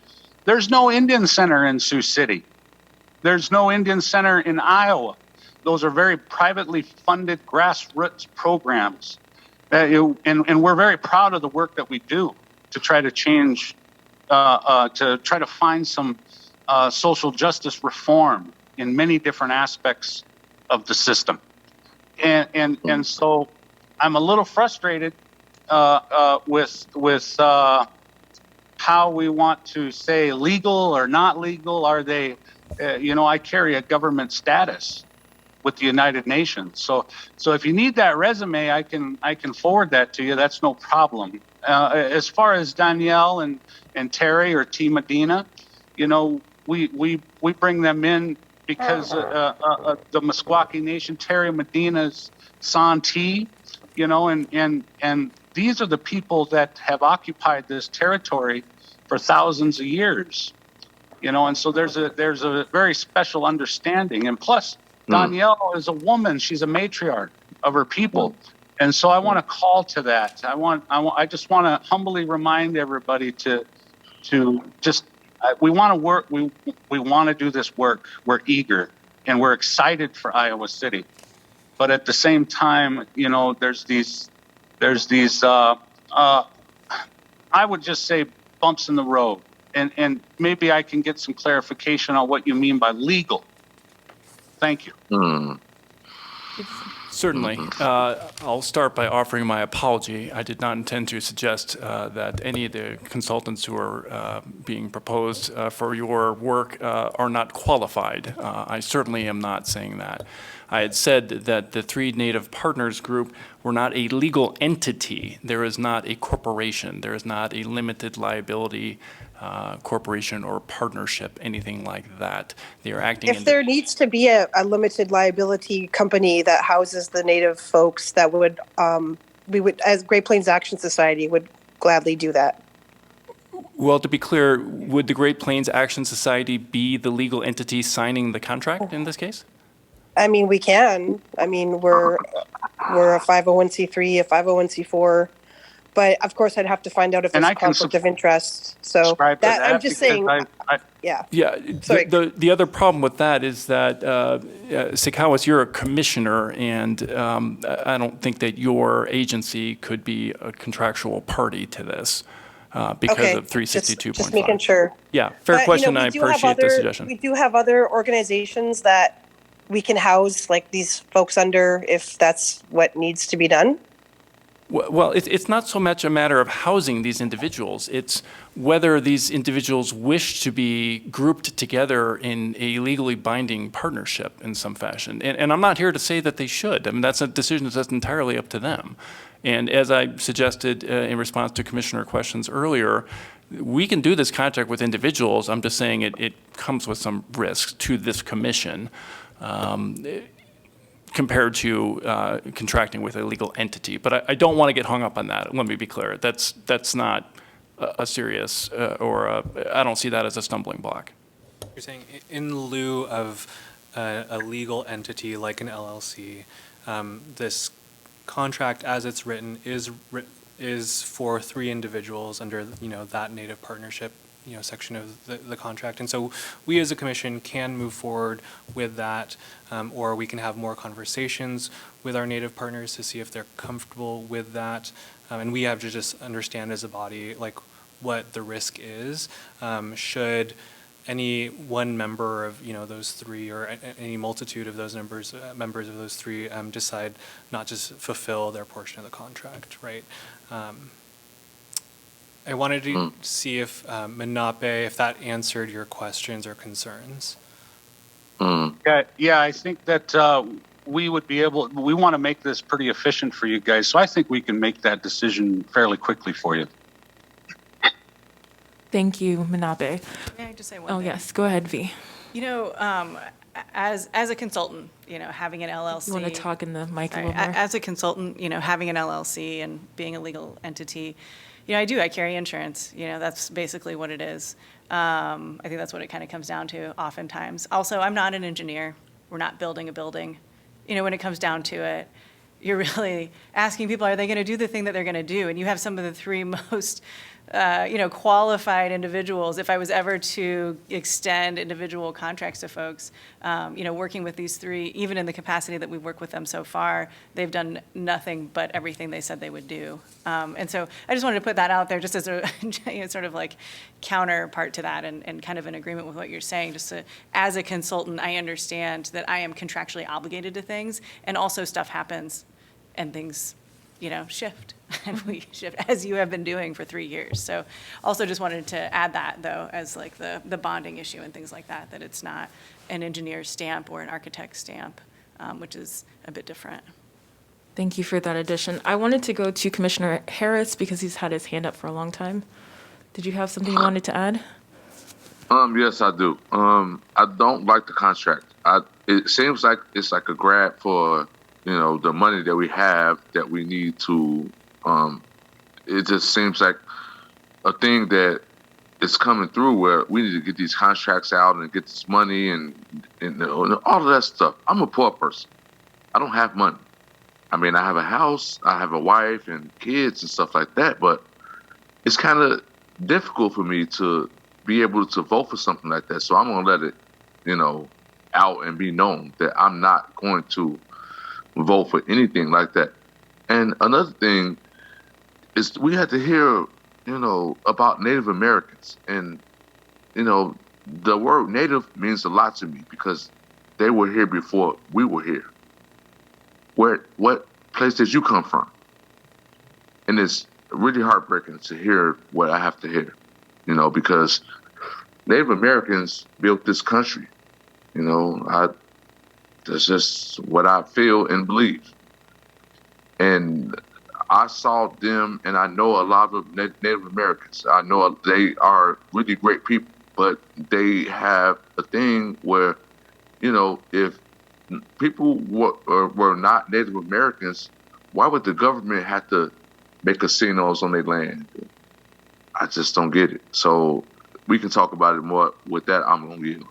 no Indian Center in Sioux City. There's no Indian Center in Iowa. Those are very privately funded grassroots programs. And we're very proud of the work that we do to try to change, to try to find some social justice reform in many different aspects of the system. And so I'm a little frustrated with how we want to say legal or not legal. Are they, I carry a government status with the United Nations. So if you need that resume, I can forward that to you. That's no problem. As far as Danielle and Terry or T. Medina, we bring them in because the Meskwaki Nation, Terry Medina's Santee, and these are the people that have occupied this territory for thousands of years, and so there's a very special understanding. And plus, Danielle is a woman; she's a matriarch of her people, and so I want to call to that. I just want to humbly remind everybody to just we want to work. We want to do this work. We're eager and we're excited for Iowa City, but at the same time, there's these I would just say bumps in the road, and maybe I can get some clarification on what you mean by legal. Thank you. Certainly. I'll start by offering my apology. I did not intend to suggest that any of the consultants who are being proposed for your work are not qualified. I certainly am not saying that. I had said that the Three Native Partners Group were not a legal entity. There is not a corporation. There is not a limited liability corporation or partnership, anything like that. They are acting. If there needs to be a limited liability company that houses the Native folks, that would we would, as Great Plains Action Society, would gladly do that. Well, to be clear, would the Great Plains Action Society be the legal entity signing the contract in this case? I mean, we can. I mean, we're a 501c3, a 501c4, but of course, I'd have to find out if And there's I a can conflict of interest. So Subscribe to that I'm just because saying, yeah. Yeah, Sorry. the other problem with that is that, Sikawas, you're a commissioner, and I don't think that your agency could be a contractual party to this because Okay, of 362.5. Just making sure. Yeah, fair But, question, we I do have appreciate the other- suggestion. We do have other organizations that we can house like these folks under if that's what needs to be done. Well, it's not so much a matter of housing these individuals. It's whether these individuals wish to be grouped together in a legally binding partnership in some fashion. And I'm not here to say that they should. I mean, that's a decision that's entirely up to them. And as I suggested in response to commissioner questions earlier, we can do this contract with individuals. I'm just saying it comes with some risks to this commission. Compared to contracting with a legal entity. But I don't want to get hung up on that. Let me be clear. That's not a serious, I don't see that as a stumbling block. You're saying in lieu of a legal entity like an LLC, this contract as it's written is for 3 individuals under, that native partnership section of the contract. And so we as a commission can move forward with that, or we can have more conversations with our native partners to see if they're comfortable with that. And we have to just understand as a body, like, what the risk is. Should any one member of, those 3 or any multitude of those members of those 3 decide not to fulfill their portion of the contract, right? I wanted to see if Menape, if that answered your questions or concerns. Yeah, I think that we would be able, we want to make this pretty efficient for you guys, so I think we can make that decision fairly quickly for you. Thank you, Menape. May I just say one Oh, thing? yes, go ahead, V. As a consultant, having an LLC. You want to talk in the mic a Sorry, little more? as a consultant, having an LLC and being a legal entity, I carry insurance. That's basically what it is. I think that's what it kind of comes down to oftentimes. Also, I'm not an engineer. We're not building a building. When it comes down to it, you're really asking people, are they going to do the thing that they're going to do? And you have some of the 3 most, qualified individuals. If I was ever to extend individual contracts to folks, working with these 3, even in the capacity that we've worked with them so far, they've done nothing but everything they said they would do. And so I just wanted to put that out there just as a sort of like counterpart to that and kind of in agreement with what you're saying. Just as a consultant, I understand that I am contractually obligated to things, and also stuff happens and things shift, and we shift, as you have been doing for 3 years. So also just wanted to add that, though, as like the bonding issue and things like that, that it's not an engineer's stamp or an architect's stamp, which is a bit different. Thank you for that addition. I wanted to go to Commissioner Harris because he's had his hand up for a long time. Did you have something you wanted to add? Yes, I do. I don't like the contract. It seems like it's like a grab for the money that we have that we need to, it just seems like a thing that is coming through where we need to get these contracts out and get this money and all of that stuff. I'm a poor person. I don't have money. I mean, I have a house, I have a wife and kids and stuff like that, but it's kind of difficult for me to be able to vote for something like that. So I'm going to let it, out and be known that I'm not going to vote for anything like that. And another thing is we had to hear, about Native Americans. And, the word Native means a lot to me because they were here before we were here. What place did you come from? And it's really heartbreaking to hear what I have to hear, because Native Americans built this country. That's just what I feel and believe. And I saw them, and I know a lot of Native Americans. I know they are really great people, but they have a thing where, if people were not Native Americans, why would the government have to make casinos on their land. I just don't get it. So we can talk about it more. With that, I'm going to yield.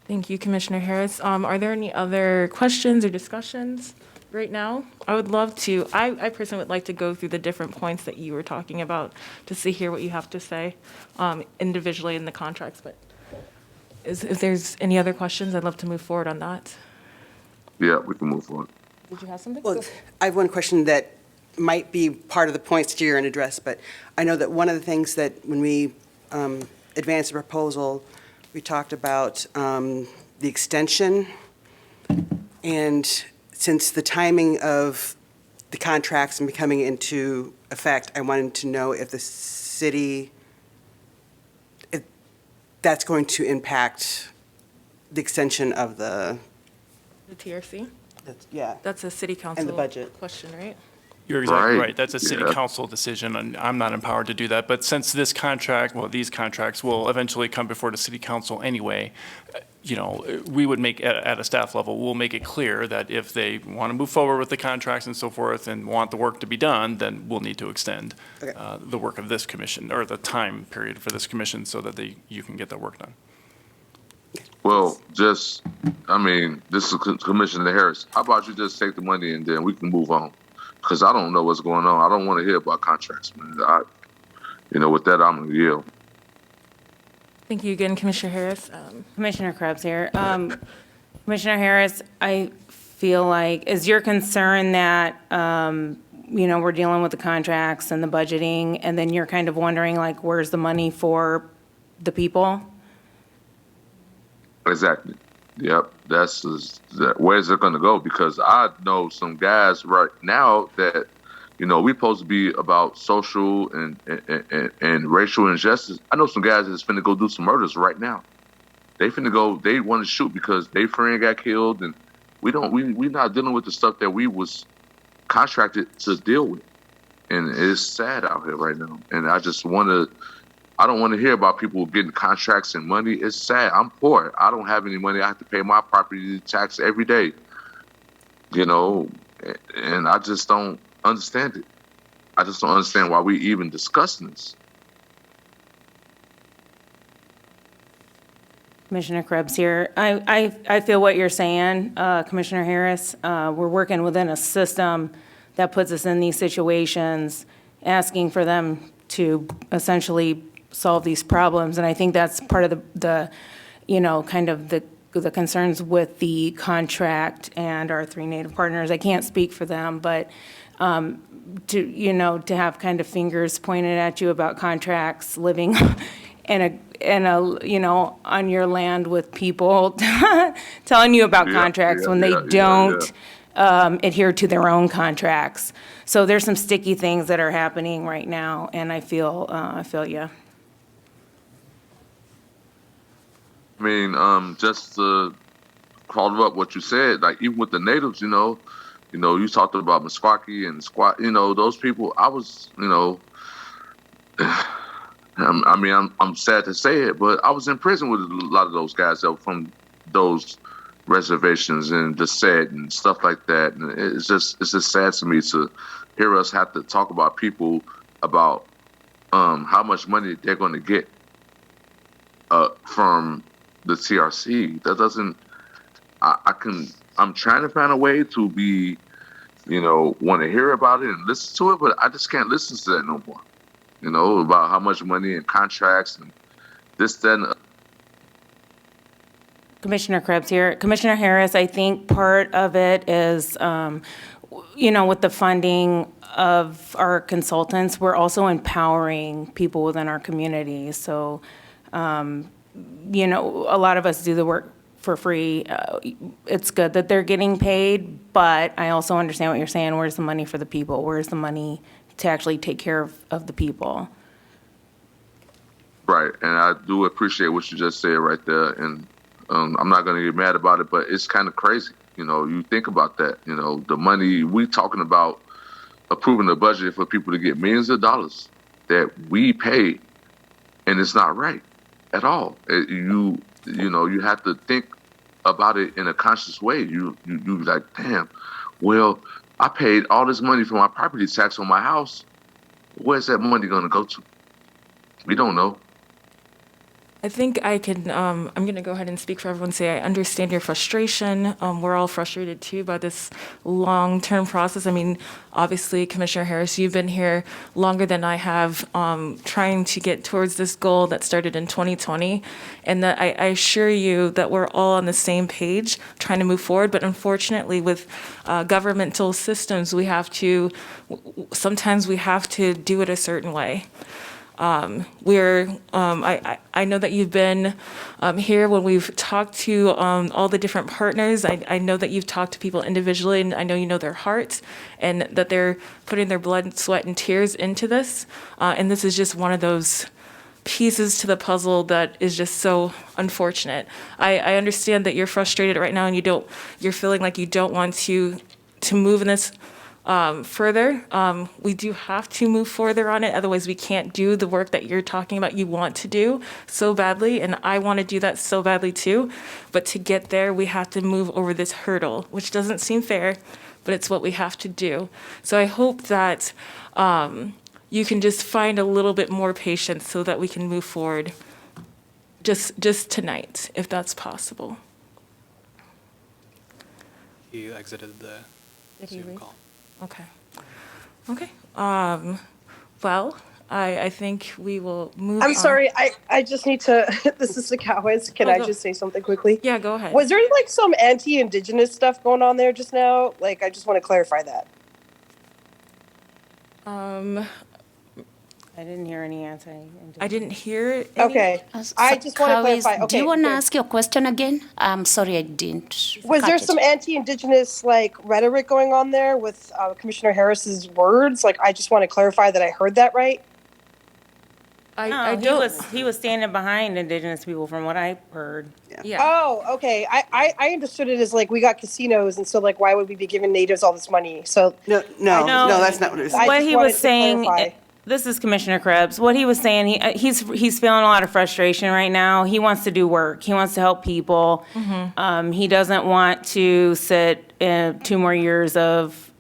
Thank you, Commissioner Harris. Are there any other questions or discussions right now? I would love to. I personally would like to go through the different points that you were talking about just to hear what you have to say individually in the contracts. But if there's any other questions, I'd love to move forward on that. Yeah, we can move forward. Did you have something? Well, I have one question that might be part of the points that you're going to address, but I know that one of the things that when we advanced the proposal, we talked about the extension, and since the timing of the contracts and becoming into effect, I wanted to know if the city, if that's going to impact the extension of the, TRC? yeah. That's a city council budget. question, right? You're exactly Right. right. That's a city Yeah. council decision, and I'm not empowered to do that. But since this contract, well, these contracts will eventually come before the city council anyway, we would make, at a staff level, we'll make it clear that if they want to move forward with the contracts and so forth and want the work to be done, then we'll need to extend Okay. the work of this commission, or the time period for this commission, so that you can get that work done. Well, this is Commissioner Harris. How about you just take the money and then we can move on? Because I don't know what's going on. I don't want to hear about contracts, man. With that, I'm going to yield. Thank you again, Commissioner Harris. Commissioner Krebs here. Commissioner Harris, I feel like, is your concern that, we're dealing with the contracts and the budgeting, and then you're kind of wondering, like, where's the money for the people? Exactly. Yep. Where's it going to go? Because I know some guys right now that, we supposed to be about social and racial injustice. I know some guys that's finna go do some murders right now. They want to shoot because their friend got killed, and we not dealing with the stuff that we was contracted to deal with. And it's sad out here right now. And I don't want to hear about people getting contracts and money. It's sad. I'm poor. I don't have any money. I have to pay my property tax every day. And I just don't understand it. I just don't understand why we even discussing this. Commissioner Krebs here. I feel what you're saying, Commissioner Harris. We're working within a system that puts us in these situations, asking for them to essentially solve these problems. And I think that's part of the concerns with the contract and our three Native partners. I can't speak for them, but to have kind of fingers pointed at you about contracts, living in a on your land with people telling you about contracts when they don't adhere to their own contracts. So there's some sticky things that are happening right now, and I feel you. Just to follow up what you said, like even with the natives, you talked about Meskwaki and Squat, those people. I was, I'm sad to say it, but I was in prison with a lot of those guys that were from those reservations and Desset and stuff like that. And it's just sad to me to hear us have to talk about people about how much money they're going to get from the TRC. That doesn't. I'm trying to find a way to be, want to hear about it and listen to it, but I just can't listen to that no more. About how much money and contracts and this, that, and Commissioner Krebs here. Commissioner Harris, I think part of it is, with the funding of our consultants, we're also empowering people within our community. So, a lot of us do the work for free. It's good that they're getting paid, but I also understand what you're saying. Where's the money for the people? Where's the money to actually take care of the people? Right, and I do appreciate what you just said right there, and I'm not going to get mad about it, but it's kind of crazy. You think about that. The money we talking about approving the budget for people to get millions of dollars that we pay, and it's not right at all. You have to think about it in a conscious way. You like, damn, well, I paid all this money for my property tax on my house. Where's that money going to go to? We don't know. I think I can, I'm going to go ahead and speak for everyone, say I understand your frustration. We're all frustrated too by this long-term process. I mean, obviously, Commissioner Harris, you've been here longer than I have, trying to get towards this goal that started in 2020. And that I assure you that we're all on the same page trying to move forward. But unfortunately, with governmental systems, sometimes we have to do it a certain way. I know that you've been here when we've talked to all the different partners. I know that you've talked to people individually, and I know you know their hearts, and that they're putting their blood, sweat, and tears into this. And this is just one of those pieces to the puzzle that is just so unfortunate. I understand that you're frustrated right now, and you're feeling like you don't want to move in this further. We do have to move further on it. Otherwise, we can't do the work that you're talking about you want to do so badly. And I want to do that so badly too. But to get there, we have to move over this hurdle, which doesn't seem fair, but it's what we have to do. So I hope that you can just find a little bit more patience so that we can move forward just tonight, if that's possible. He exited the Zoom call. Okay. Well, I think we will move on. I'm sorry, I just need to, this is the Cowboys. Can I just say something quickly? Yeah, go ahead. Was there like some anti-Indigenous stuff going on there just now? Like, I just want to clarify that. I didn't hear any answer. I didn't hear any. Okay. I just want to clarify. Okay, Do you want to good. ask your question again? I'm sorry, I didn't. Was there catch it. some anti-Indigenous like rhetoric going on there with Commissioner Harris's words? Like, I just want to clarify that I heard that right. I No, don't. he was standing behind Indigenous people from what I heard. Yeah. Oh, okay. I understood it as like we got casinos, and so like why would we be giving natives all this money? So No, that's not what it was. I What just he wanted was to saying, clarify. this is Commissioner Krebs, what he was saying, he's feeling a lot of frustration right now. He wants to do work. He wants to help people. He doesn't want to sit in 2 more years of,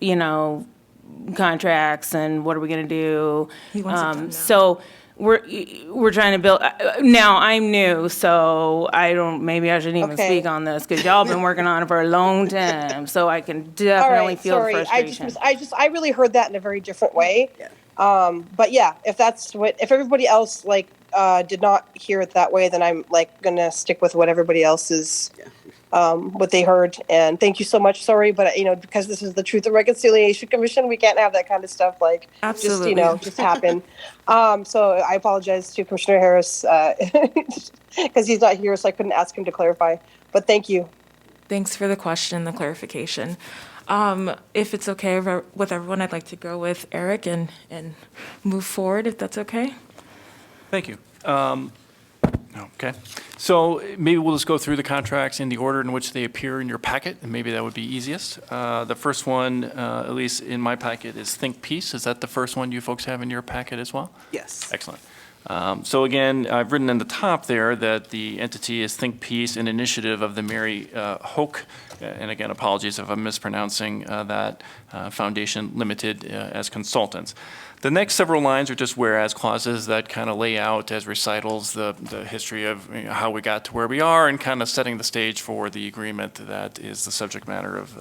contracts and what are we going to do? He wants it done now. So we're trying to build, now I'm new, so maybe I shouldn't even Okay. speak on this because y'all been working on it for a long time, so I can All definitely right, feel the sorry. frustration. I really heard that in a very different way. But yeah, if everybody else like did not hear it that way, then I'm like gonna stick with what everybody else is, what they heard. And thank you so much. Sorry, but because this is the Truth and Reconciliation Commission, we can't have that kind of stuff like Absolutely. just happen. So I apologize to Commissioner Harris because he's not here, so I couldn't ask him to clarify. But thank you. Thanks for the question, the clarification. If it's okay with everyone, I'd like to go with Eric and move forward, if that's okay. Thank you. Okay. So maybe we'll just go through the contracts in the order in which they appear in your packet, and maybe that would be easiest. The first one, at least in my packet, is Think Peace. Is that the first one you folks have in your packet as well? Yes. Excellent. So again, I've written in the top there that the entity is Think Peace, an initiative of the Mary Hoke, and again, apologies if I'm mispronouncing that, Foundation Limited as consultants. The next several lines are just whereas clauses that kind of lay out as recitals the history of how we got to where we are and kind of setting the stage for the agreement that is the subject matter of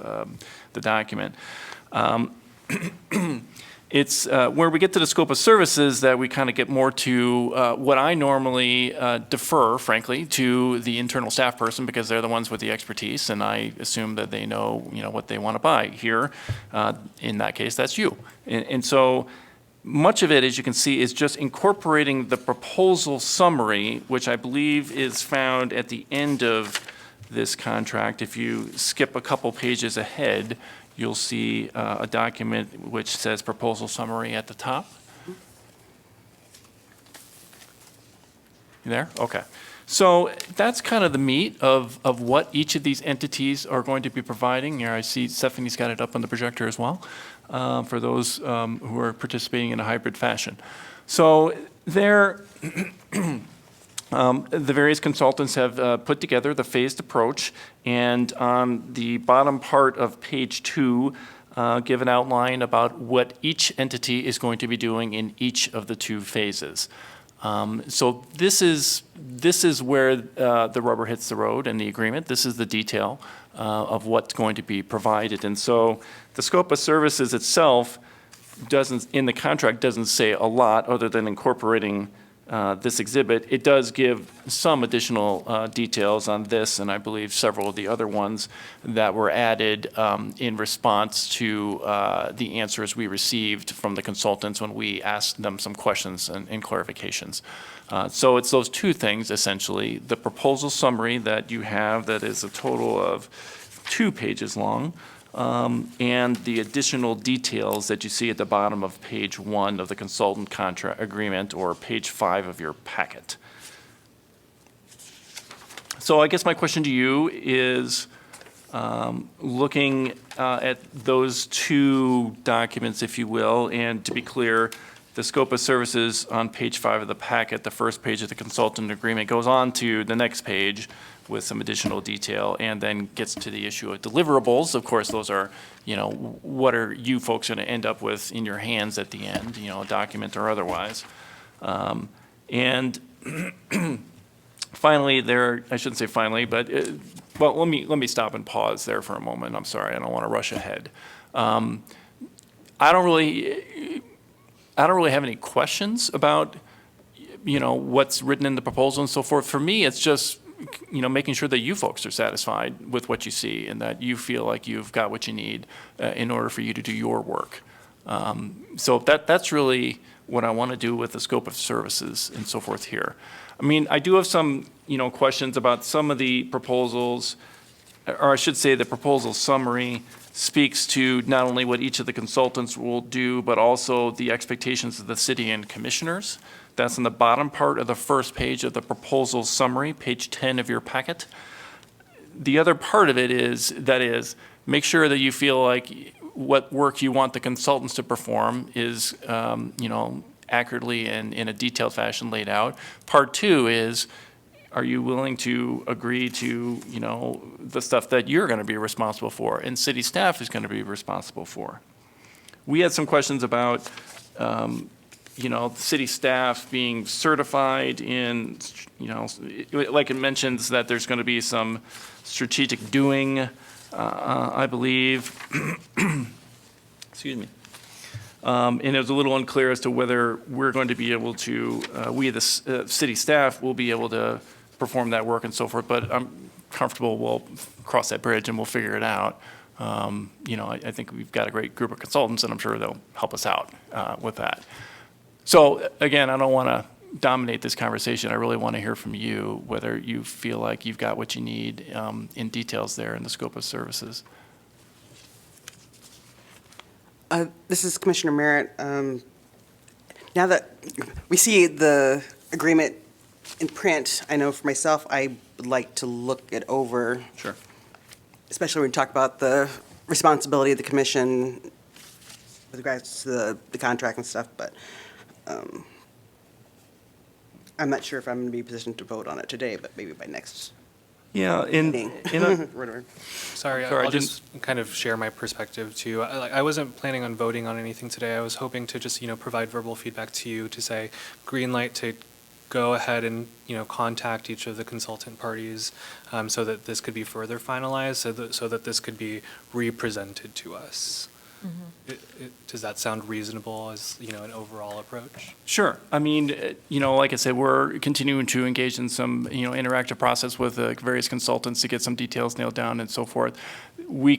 the document. It's where we get to the scope of services that we kind of get more to what I normally defer, frankly, to the internal staff person because they're the ones with the expertise, and I assume that they know, what they want to buy. Here, in that case, that's you. And so much of it, as you can see, is just incorporating the proposal summary, which I believe is found at the end of this contract. If you skip a couple pages ahead, you'll see a document which says proposal summary at the top. You there? Okay. So that's kind of the meat of what each of these entities are going to be providing. Here I see Stephanie's got it up on the projector as well for those who are participating in a hybrid fashion. So there, the various consultants have put together the phased approach, and on the bottom part of page 2, give an outline about what each entity is going to be doing in each of the 2 phases. So this is where the rubber hits the road in the agreement. This is the detail of what's going to be provided. And so the scope of services itself in the contract doesn't say a lot other than incorporating this exhibit. It does give some additional details on this, and I believe several of the other ones that were added in response to the answers we received from the consultants when we asked them some questions and clarifications. So it's those 2 things, essentially. The proposal summary that you have that is a total of 2 pages long, and the additional details that you see at the bottom of page 1 of the consultant contract agreement or page 5 of your packet. So I guess my question to you is, looking at those 2 documents, if you will, and to be clear, the scope of services on page 5 of the packet, the first page of the consultant agreement, goes on to the next page with some additional detail, and then gets to the issue of deliverables. Of course, those are, what are you folks going to end up with in your hands at the end, a document or otherwise. And finally, I shouldn't say finally, but well, let me stop and pause there for a moment. I'm sorry, I don't want to rush ahead. I don't really have any questions about, what's written in the proposal and so forth. For me, it's just making sure that you folks are satisfied with what you see and that you feel like you've got what you need in order for you to do your work. So that's really what I want to do with the scope of services and so forth here. I mean, I do have some, questions about some of the proposals, or I should say the proposal summary speaks to not only what each of the consultants will do, but also the expectations of the city and commissioners. That's in the bottom part of the first page of the proposal summary, page 10 of your packet. The other part of it is make sure that you feel like what work you want the consultants to perform is, accurately and in a detailed fashion laid out. Part 2 is, are you willing to agree to, the stuff that you're going to be responsible for and city staff is going to be responsible for? We had some questions about, city staff being certified in, like it mentions that there's going to be some strategic doing, I believe. Excuse me. And it was a little unclear as to whether we're going to be able to, we the city staff will be able to perform that work and so forth, but I'm comfortable we'll cross that bridge and we'll figure it out. I think we've got a great group of consultants and I'm sure they'll help us out with that. So again, I don't want to dominate this conversation. I really want to hear from you whether you feel like you've got what you need in details there in the scope of services. This is Commissioner Merritt. Now that we see the agreement in print, I know for myself, I would like to look it over. Sure. Especially when we talk about the responsibility of the commission with regards to the contract and stuff, but I'm not sure if I'm going to be positioned to vote on it today, but maybe by next Yeah, meeting. Sorry, I'll just kind of share my perspective too. I wasn't planning on voting on anything today. I was hoping to just, provide verbal feedback to you to say green light to go ahead and, contact each of the consultant parties so that this could be further finalized, so that this could be re-presented to us. Mm-hmm. Does that sound reasonable as, an overall approach? Sure. I mean, like I said, we're continuing to engage in some, interactive process with various consultants to get some details nailed down and so forth. We,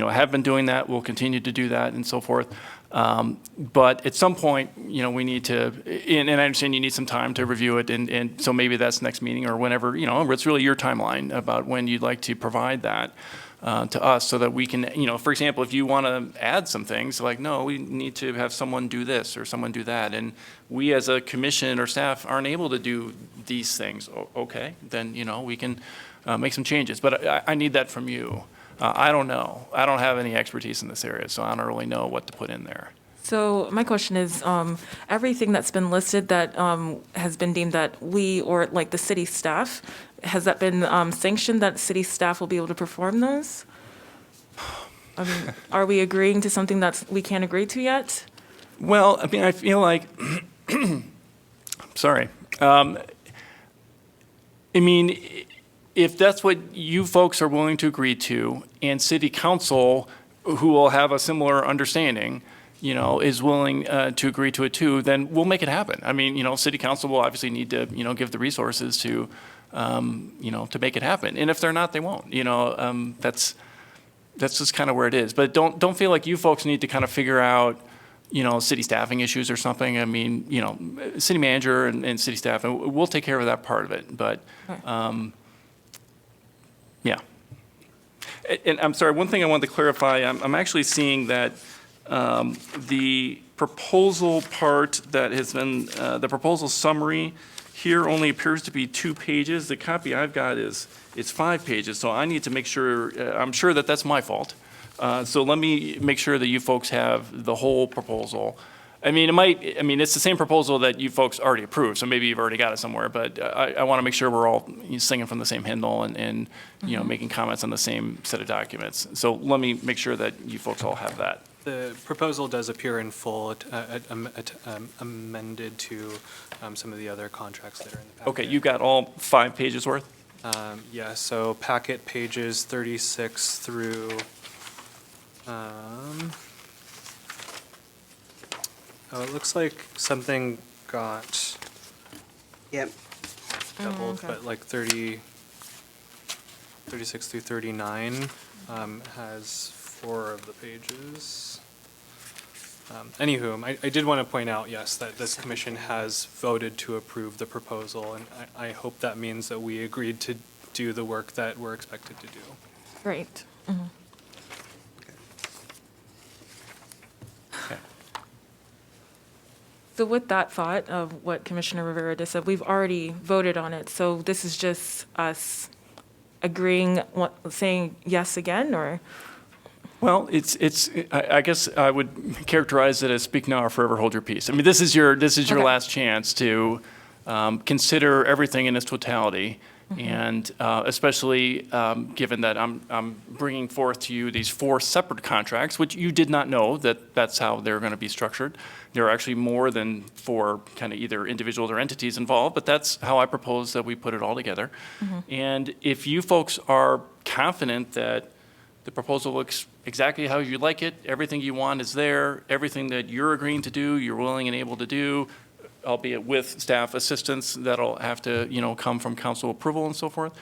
have been doing that. We'll continue to do that and so forth. But at some point, we need to, and I understand you need some time to review it, and so maybe that's next meeting or whenever, it's really your timeline about when you'd like to provide that. To us so that we can, for example, if you want to add some things, like, no, we need to have someone do this or someone do that, and we as a commission or staff aren't able to do these things, okay, then, we can make some changes. But I need that from you. I don't know. I don't have any expertise in this area, so I don't really know what to put in there. So my question is, everything that's been listed that has been deemed that we, or like the city staff, has that been sanctioned that city staff will be able to perform those? I mean, are we agreeing to something we can't agree to yet? Well, I mean, I feel like, sorry. I mean, if that's what you folks are willing to agree to, and city council, who will have a similar understanding, you know, is willing to agree to it too, then we'll make it happen. I mean, you know, city council will obviously need to, you know, give the resources to, you know, to make it happen. And if they're not, they won't. You know, that's just kind of where it is. But don't feel like you folks need to kind of figure out, you know, city staffing issues or something. I mean, you know, city manager and city staff, and we'll take care of that part of it. But, yeah. And I'm sorry, one thing I wanted to clarify, I'm actually seeing that the proposal part that has been, the proposal summary here only appears to be 2 pages. The copy I've got is 5 pages, so I need to make sure, I'm sure that that's my fault. So let me make sure that you folks have the whole proposal. I mean, it's the same proposal that you folks already approved, so maybe you've already got it somewhere, but I want to make sure we're all singing from the same hymnal and you know, making comments on the same set of documents. So let me make sure that you folks all have that. The proposal does appear in full, amended to some of the other contracts that are in the packet. Okay, you got all 5 pages worth? Yeah, so packet pages 36 through, oh, it looks like something got Yep. doubled, okay. but like 36 through 39 has 4 of the pages. Anywho, I did want to point out, yes, that this commission has voted to approve the proposal, and I hope that means that we agreed to do the work that we're expected to do. Right. So with that thought of what Commissioner Rivera just said, we've already voted on it. So this is just us agreeing, saying yes again, or? Well, I guess I would characterize it as speak now or forever hold your peace. I mean, this is your Okay. last chance to consider everything in its totality. And especially given that I'm bringing forth to you these 4 separate contracts, which you did not know that that's how they're going to be structured. There are actually more than 4 kind of either individuals or entities involved, but that's how I propose that we put it all together. And if you folks are confident that the proposal looks exactly how you like it, everything you want is there, everything that you're agreeing to do, you're willing and able to do, albeit with staff assistance that'll have to, you know, come from council approval and so forth,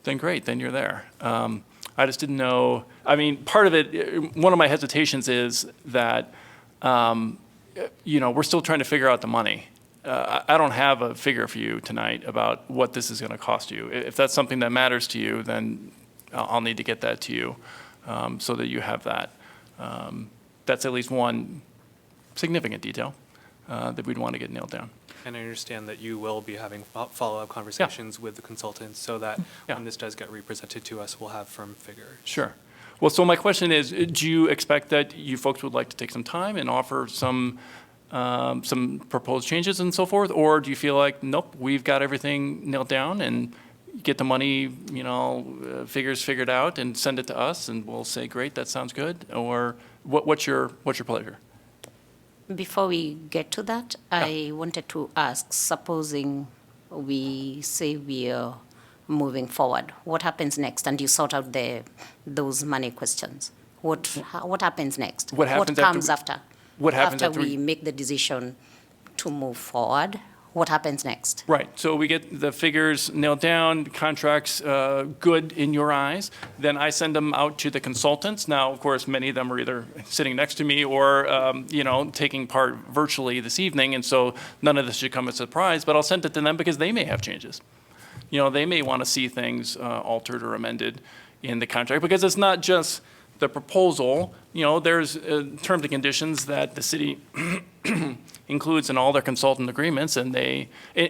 then great, then you're there. I just didn't know, I mean, part of it, one of my hesitations is that, you know, we're still trying to figure out the money. I don't have a figure for you tonight about what this is going to cost you. If that's something that matters to you, then I'll need to get that to you so that you have that. That's at least one significant detail that we'd want to get nailed down. And I understand that you will be having follow-up conversations with the consultants so that when this does get represented to us, we'll have firm figures. Sure. Well, so my question is, do you expect that you folks would like to take some time and offer some proposed changes and so forth? Or do you feel like, nope, we've got everything nailed down and get the money, you know, figures figured out and send it to us and we'll say, great, that sounds good? Or what's your pleasure? Before we get to that, I wanted to ask, supposing we say we are moving forward, what happens next? And you sort out those money questions. What happens next? What happens comes after? What happens after we make the decision to move forward? What happens next? Right. So we get the figures nailed down, contracts good in your eyes. Then I send them out to the consultants. Now, of course, many of them are either sitting next to me or, you know, taking part virtually this evening. And so none of this should come as a surprise, but I'll send it to them because they may have changes. You know, they may want to see things altered or amended in the contract because it's not just the proposal. You know, there's terms and conditions that the city includes in all their consultant agreements, and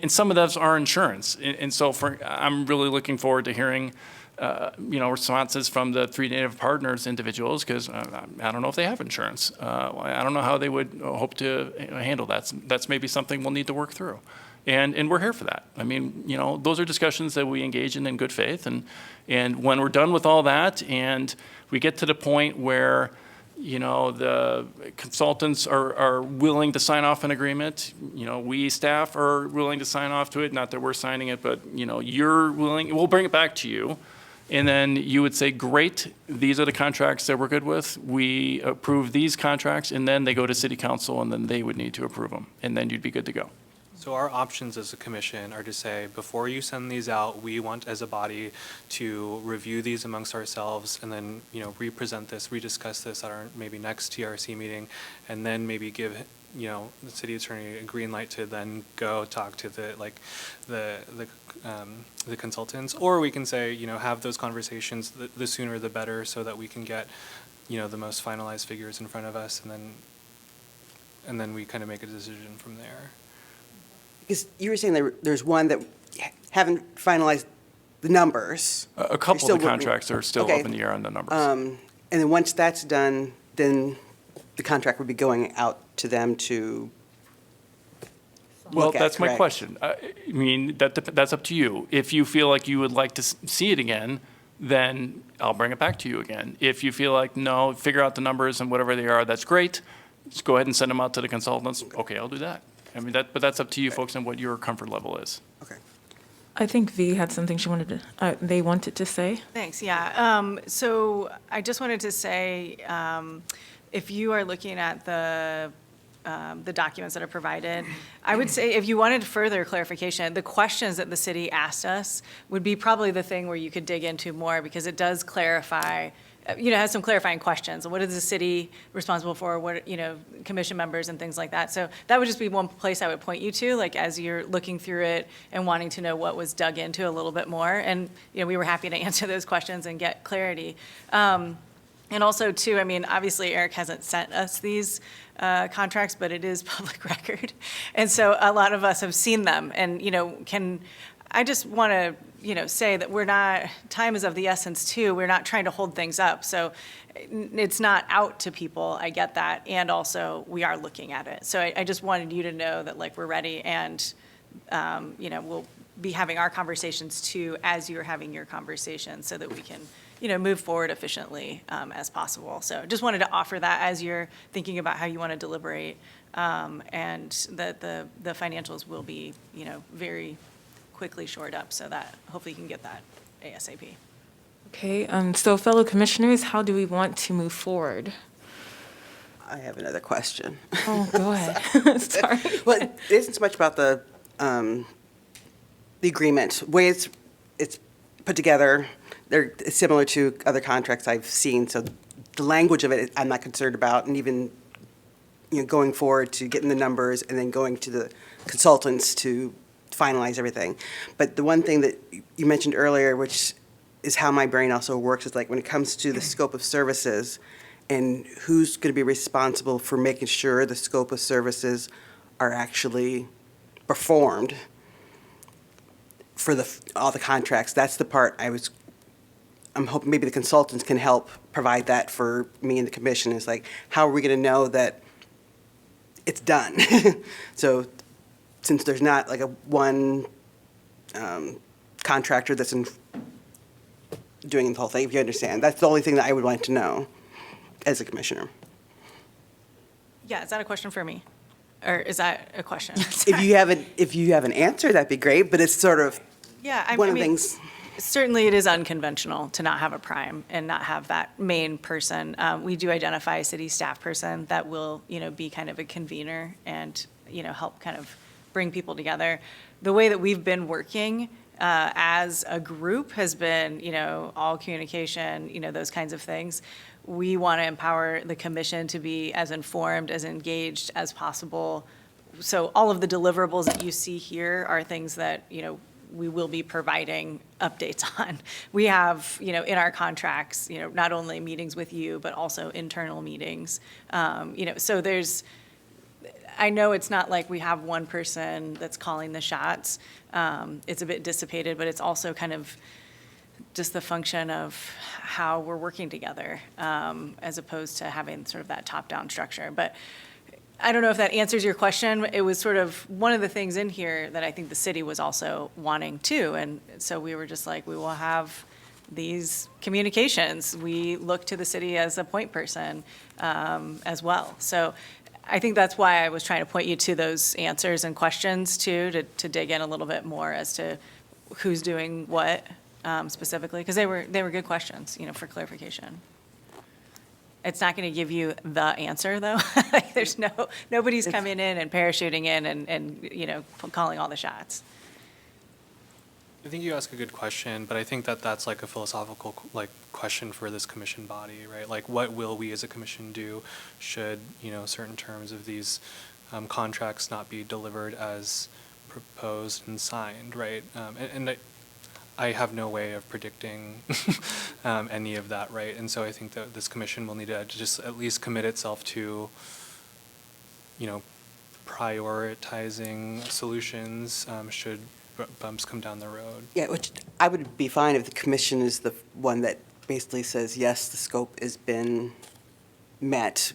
some of those are insurance. And so I'm really looking forward to hearing, you know, responses from the 3 Native Partners individuals, because I don't know if they have insurance. I don't know how they would hope to handle that. That's maybe something we'll need to work through. And we're here for that. I mean, you know, those are discussions that we engage in good faith. And when we're done with all that and we get to the point where, you know, the consultants are willing to sign off an agreement, you know, we staff are willing to sign off to it, not that we're signing it, but, you know, you're willing, we'll bring it back to you. And then you would say, great, these are the contracts that we're good with. We approve these contracts, and then they go to city council, and then they would need to approve them. And then you'd be good to go. So our options as a commission are to say, before you send these out, we want as a body to review these amongst ourselves and then, you know, rediscuss this at our maybe next TRC meeting, and then maybe give, you know, the city attorney a green light to then go talk to the consultants. Or we can say, you know, have those conversations, the sooner the better, so that we can get, you know, the most finalized figures in front of us, and then we kind of make a decision from there. Because you were saying there's one that haven't finalized the numbers. A couple still of the working- contracts are still Okay. up in the air on the numbers. And then once that's done, then the contract would be going out to them to Well, look at, that's my correct? question. I mean, that's up to you. If you feel like you would like to see it again, then I'll bring it back to you again. If you feel like, no, figure out the numbers and whatever they are, that's great. Just go ahead and send them out to the consultants. Okay, I'll do that. I mean, but that's up to you folks and what your comfort level is. Okay. I think V had something she wanted to, they wanted to say. Thanks, yeah. So I just wanted to say, if you are looking at the documents that are provided, I would say if you wanted further clarification, the questions that the city asked us would be probably the thing where you could dig into more, because it does clarify, you know, has some clarifying questions. What is the city responsible for? What, you know, commission members and things like that. So that would just be one place I would point you to, like, as you're looking through it and wanting to know what was dug into a little bit more. And, you know, we were happy to answer those questions and get clarity. And also, too, I mean, obviously, Eric hasn't sent us these contracts, but it is public record. And so a lot of us have seen them. And, you know, I just want to, you know, say that we're not, time is of the essence, too. We're not trying to hold things up. So it's not out to people. I get that. And also, we are looking at it. So I just wanted you to know that, like, we're ready. And, you know, we'll be having our conversations, too, as you're having your conversations, so that we can, you know, move forward efficiently as possible. So just wanted to offer that as you're thinking about how you want to deliberate, and that the financials will be, you know, very quickly shored up, so that hopefully you can get that ASAP. Okay, so fellow commissioners, how do we want to move forward? I have another question. Oh, go ahead. Sorry. Well, it isn't so much about the agreement. Way it's put together, it's similar to other contracts I've seen, so the language of it, I'm not concerned about, and even, you know, going forward to getting the numbers and then going to the consultants to finalize everything. But the one thing that you mentioned earlier, which is how my brain also works, is like when it comes to the scope of services and who's going to be responsible for making sure the scope of services are actually performed for all the contracts. That's the part I'm hoping maybe the consultants can help provide that for me and the commission. Is like, how are we going to know that it's done? So since there's not like one contractor that's doing the whole thing, if you understand, that's the only thing that I would want to know as a commissioner. Yeah, is that a question for me? Or is that a question? If you have an answer, that'd be great, but it's sort of Yeah, one I of the mean, things. certainly it is unconventional to not have a prime and not have that main person. We do identify a city staff person that will, you know, be kind of a convener and, you know, help kind of bring people together. The way that we've been working as a group has been, you know, all communication, you know, those kinds of things. We want to empower the commission to be as informed, as engaged as possible. So all of the deliverables that you see here are things that, you know, we will be providing updates on. We have, you know, in our contracts, you know, not only meetings with you, but also internal meetings. You know, so I know it's not like we have one person that's calling the shots. It's a bit dissipated, but it's also kind of just the function of how we're working together, as opposed to having sort of that top-down structure. But I don't know if that answers your question. It was sort of one of the things in here that I think the city was also wanting too. And so we were just like, we will have these communications. We look to the city as a point person as well. So I think that's why I was trying to point you to those answers and questions too, to dig in a little bit more as to who's doing what specifically, because they were good questions, for clarification. It's not going to give you the answer, though. There's nobody's coming in and parachuting in and calling all the shots. I think you ask a good question, but I think that that's like a philosophical question for this commission body, right? Like, what will we as a commission do should certain terms of these contracts not be delivered as proposed and signed, right? And I have no way of predicting any of that, right? And so I think that this commission will need to just at least commit itself to, prioritizing solutions should bumps come down the road. Yeah, which I would be fine if the commission is the one that basically says, yes, the scope has been met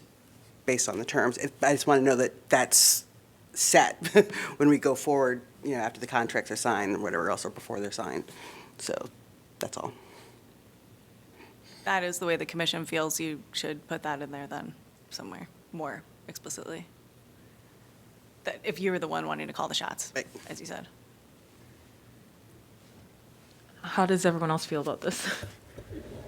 based on the terms. I just want to know that that's set when we go forward, after the contracts are signed or whatever else, or before they're signed. So that's all. That is the way the commission feels. You should put that in there then, somewhere more explicitly. That if you were the one wanting to call the shots, Right. as you said. How does everyone else feel about this?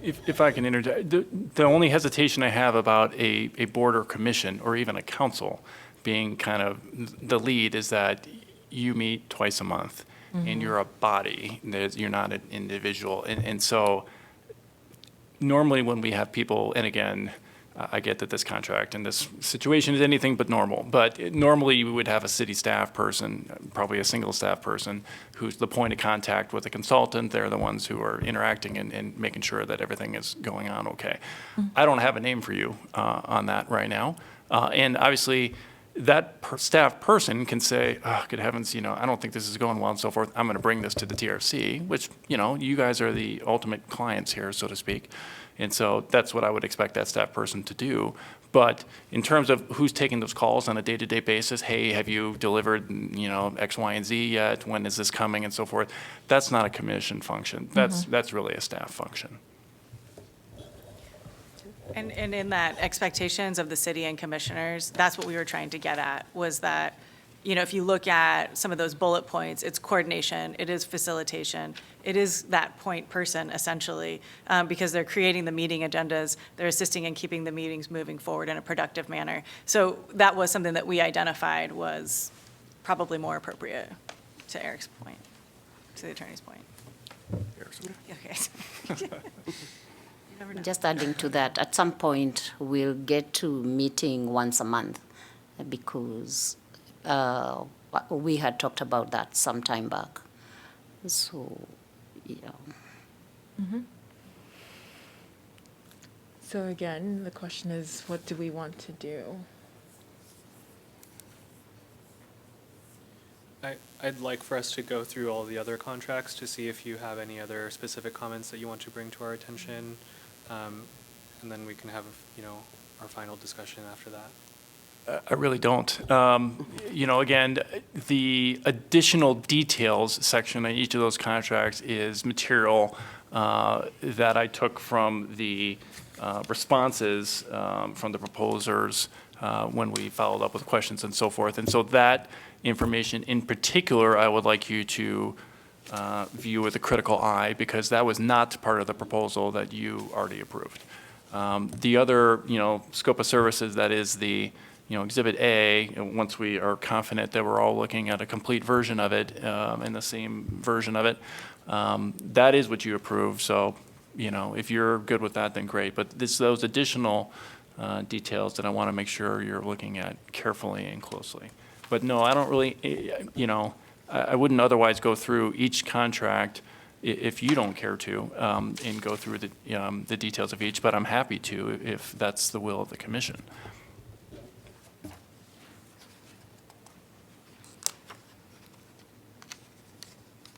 If I can interject, the only hesitation I have about a board or commission or even a council being kind of the lead is that you meet twice a month and you're a body. You're not an individual. And so normally when we have people, and again, I get that this contract and this situation is anything but normal, but normally you would have a city staff person, probably a single staff person, who's the point of contact with a consultant. They're the ones who are interacting and making sure that everything is going on okay. I don't have a name for you on that right now. And obviously, that staff person can say, oh, good heavens, I don't think this is going well and so forth. I'm going to bring this to the TRC, which, you guys are the ultimate clients here, so to speak. And so that's what I would expect that staff person to do. But in terms of who's taking those calls on a day-to-day basis, hey, have you delivered, X, Y, and Z yet? When is this coming and so forth? That's not a commission function. That's really a staff function. And in that expectations of the city and commissioners, that's what we were trying to get at, was that, if you look at some of those bullet points, it's coordination, it is facilitation, it is that point person essentially, because they're creating the meeting agendas, they're assisting in keeping the meetings moving forward in a productive manner. So that was something that we identified was probably more appropriate, to Eric's point, to the attorney's point. Okay. Just adding to that, at some point, we'll get to meeting once a month because we had talked about that some time back. So, So again, the question is, what do we want to do? I'd like for us to go through all the other contracts to see if you have any other specific comments that you want to bring to our attention. And then we can have, our final discussion after that. I really don't. Again, the additional details section on each of those contracts is material that I took from the responses from the proposers when we followed up with questions and so forth. And so that information in particular, I would like you to view with a critical eye, because that was not part of the proposal that you already approved. The other, scope of services, that is the, Exhibit A, and once we are confident that we're all looking at a complete version of it and the same version of it, that is what you approved. So, if you're good with that, then great. But those additional details that I want to make sure you're looking at carefully and closely. But no, I don't really, I wouldn't otherwise go through each contract if you don't care to and go through the details of each, but I'm happy to if that's the will of the commission.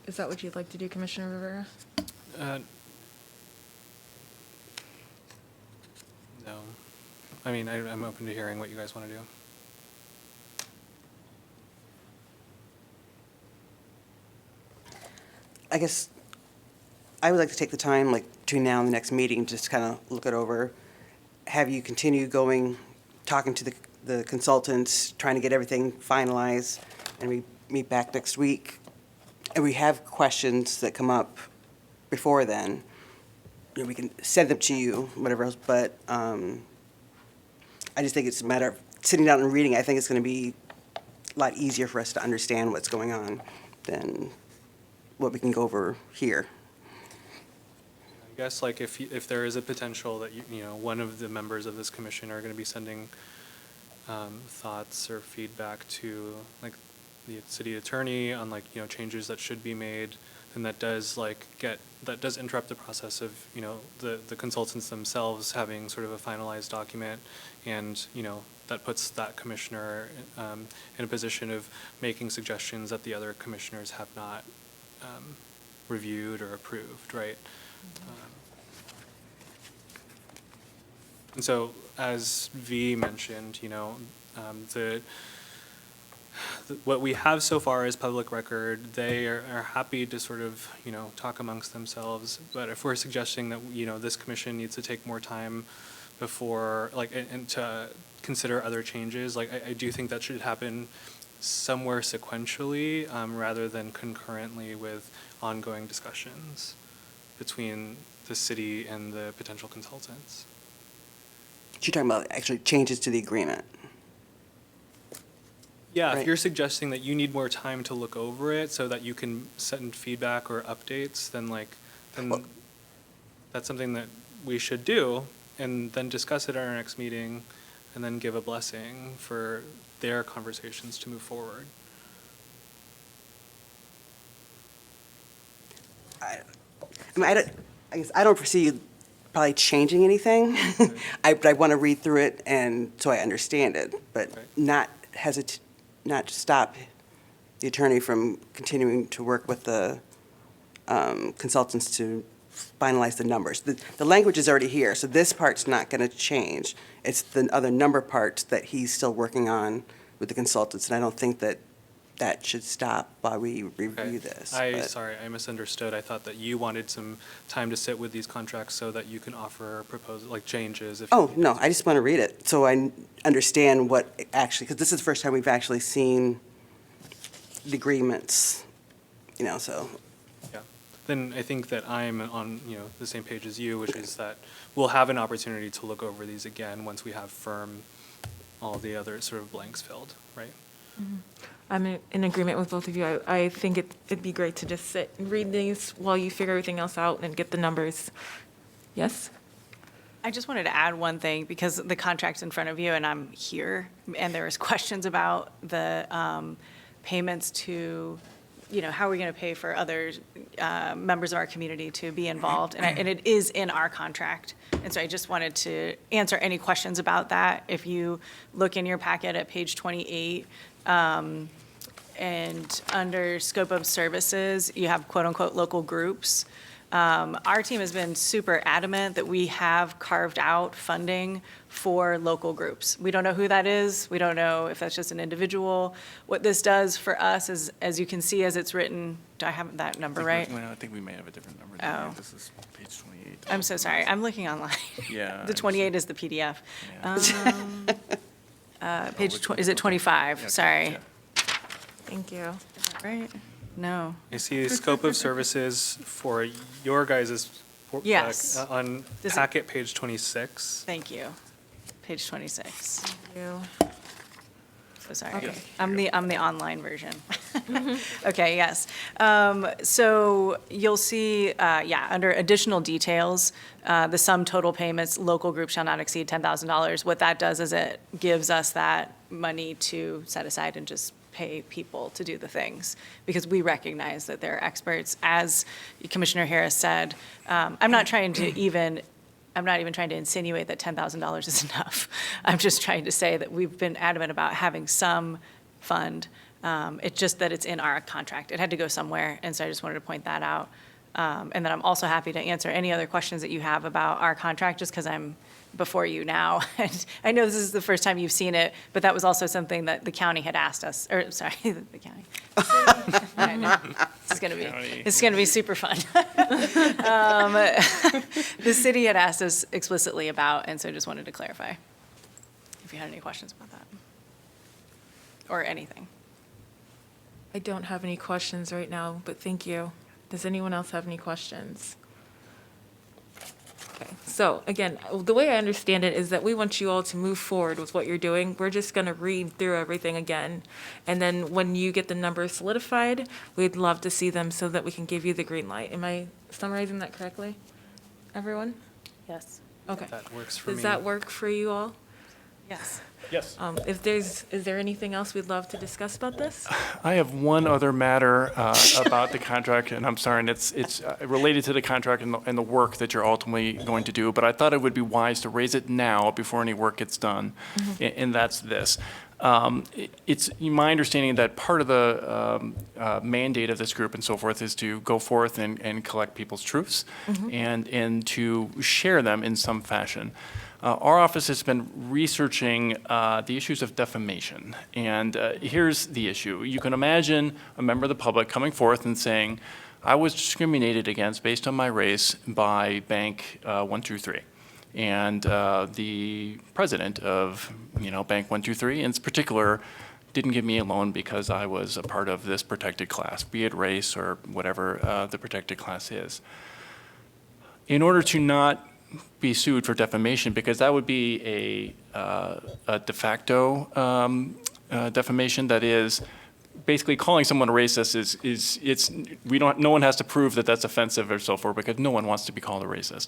Is that what you'd like to do, Commissioner Rivera? No. I mean, I'm open to hearing what you guys want to do. I guess I would like to take the time, like between now and the next meeting, just kind of look it over. Have you continue going, talking to the consultants, trying to get everything finalized, and we meet back next week. And we have questions that come up before then, you know, we can send them to you, whatever else, but I just think it's a matter of sitting down and reading. I think it's going to be a lot easier for us to understand what's going on than what we can go over here. I guess like if there is a potential that, you know, one of the members of this commission are going to be sending thoughts or feedback to like the city attorney on like, you know, changes that should be made, then that does interrupt the process of, you know, the consultants themselves having sort of a finalized document, and, you know, that puts that commissioner in a position of making suggestions that the other commissioners have not reviewed or approved, right? And so, as V mentioned, you know, what we have so far is public record. They are happy to sort of, you know, talk amongst themselves. But if we're suggesting that, you know, this commission needs to take more time before, like, and to consider other changes, like, I do think that should happen somewhere sequentially rather than concurrently with ongoing discussions between the city and the potential consultants. You're talking about actually changes to the agreement. Yeah, Right. if you're suggesting that you need more time to look over it so that you can send feedback or updates, then that's something that we should do, and then discuss it at our next meeting, and then give a blessing for their conversations to move forward. I guess I don't foresee you probably changing anything. But I want to read through it and so I understand it, but not to stop the attorney from continuing to work with the consultants to finalize the numbers. The language is already here, so this part's not going to change. It's the other number parts that he's still working on with the consultants, and I don't think that should stop while we review this. but- Sorry, I misunderstood. I thought that you wanted some time to sit with these contracts so that you can offer proposals, like changes. Oh, no, I just want to read it, so I understand what actually, because this is the first time we've actually seen the agreements, you know, so. Yeah, then I think that I'm on, you know, the same page as you, which is that we'll have an opportunity to look over these again once we have all the other sort of blanks filled, right? I'm in agreement with both of you. I think it'd be great to just sit and read these while you figure everything else out and get the numbers. Yes? I just wanted to add one thing, because the contract's in front of you and I'm here, and there was questions about the payments to, you know, how are we going to pay for other members of our community to be involved? And it is in our contract. And so I just wanted to answer any questions about that. If you look in your packet at page 28, and under scope of services, you have quote-unquote local groups. Our team has been super adamant that we have carved out funding for local groups. We don't know who that is. We don't know if that's just an individual. What this does for us is, as you can see as it's written, do I have that number right? I think we may have a different number. Oh. This is page 28. I'm so sorry. I'm looking online. Yeah. The 28 is the PDF. Yeah. Is it 25? Yeah, Sorry. yeah. Thank you. Right? No. I see scope of services for your guys' Yes. On Does it- packet page 26. Thank you. Page 26. Thank you. So sorry. Okay. I'm the online version. Okay, yes. So you'll see, under additional details, the sum total payments, local group shall not exceed $10,000. What that does is it gives us that money to set aside and just pay people to do the things, because we recognize that they're experts. As Commissioner Harris said, I'm not even trying to insinuate that $10,000 is enough. I'm just trying to say that we've been adamant about having some fund. It's just that it's in our contract. It had to go somewhere, and so I just wanted to point that out. And then I'm also happy to answer any other questions that you have about our contract, just because I'm before you now. And I know this is the first time you've seen it, but that was also something that the county had asked us, or sorry, the county. I know. It's gonna be super fun. The city had asked us explicitly about, and so just wanted to clarify if you had any questions about that or anything. I don't have any questions right now, but thank you. Does anyone else have any questions? Okay, so again, the way I understand it is that we want you all to move forward with what you're doing. We're just going to read through everything again. And then when you get the numbers solidified, we'd love to see them so that we can give you the green light. Am I summarizing that correctly? Everyone? Yes. Okay. That works for me. Does that work for you all? Yes. Yes. Is there anything else we'd love to discuss about this? I have one other matter about the contract, and I'm sorry, and it's related to the contract and the work that you're ultimately going to do, but I thought it would be wise to raise it now before any work gets done, and that's this. It's my understanding that part of the mandate of this group and so forth is to go forth and collect people's truths and to share them in some fashion. Our office has been researching the issues of defamation, and here's the issue. You can imagine a member of the public coming forth and saying, I was discriminated against based on my race by Bank 123. And the president of, Bank 123 in particular didn't give me a loan because I was a part of this protected class, be it race or whatever the protected class is. In order to not be sued for defamation, because that would be a de facto defamation, that is basically calling someone a racist no one has to prove that that's offensive or so forth, because no one wants to be called a racist.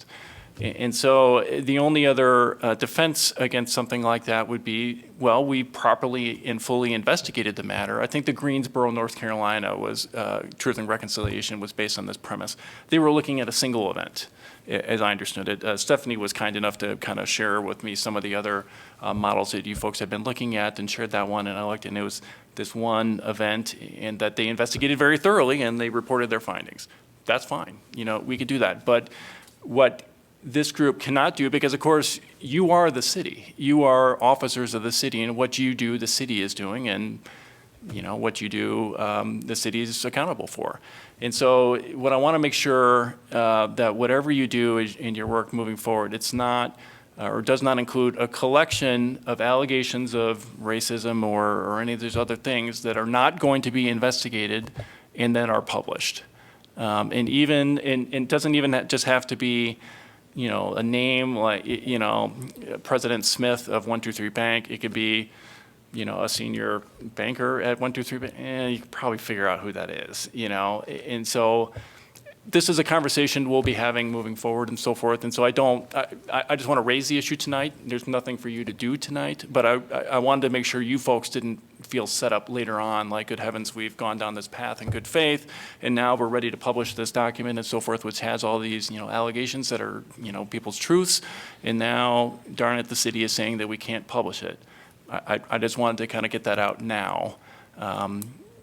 And so the only other defense against something like that would be, well, we properly and fully investigated the matter. I think the Greensboro, North Carolina was, Truth and Reconciliation was based on this premise. They were looking at a single event, as I understood it. Stephanie was kind enough to kind of share with me some of the other models that you folks had been looking at and shared that one, and I liked it. And it was this one event, and that they investigated very thoroughly, and they reported their findings. That's fine. We could do that. But what this group cannot do, because of course you are the city, you are officers of the city, and what you do, the city is doing, and what you do, the city is accountable for. And so what I want to make sure that whatever you do in your work moving forward, it's not or does not include a collection of allegations of racism or any of these other things that are not going to be investigated and then are published. And it doesn't even just have to be a name like, President Smith of 123 Bank. It could be, a senior banker at 123 Bank. You can probably figure out who that is, And so this is a conversation we'll be having moving forward and so forth. And so I just want to raise the issue tonight. There's nothing for you to do tonight, but I wanted to make sure you folks didn't feel set up later on, like, good heavens, we've gone down this path in good faith, and now we're ready to publish this document and so forth, which has all these, allegations that are, people's truths, and now, darn it, the city is saying that we can't publish it. I just wanted to kind of get that out now,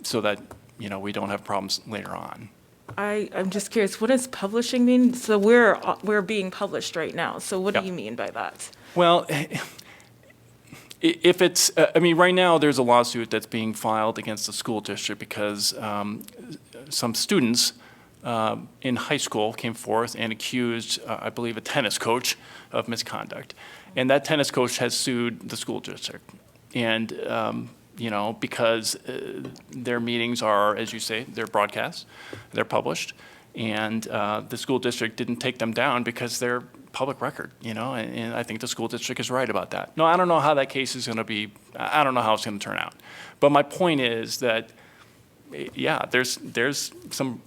so that, we don't have problems later on. I'm just curious, what does publishing mean? So we're being published right now, so what do you mean by that? Well, if it's, right now there's a lawsuit that's being filed against the school district because some students in high school came forth and accused, I believe, a tennis coach of misconduct. And that tennis coach has sued the school district. And, because their meetings are, as you say, they're broadcast, they're published, and the school district didn't take them down because they're public record, and I think the school district is right about that. No, I don't know how that case is going to be, I don't know how it's going to turn out. But my point is that, yeah, there's some,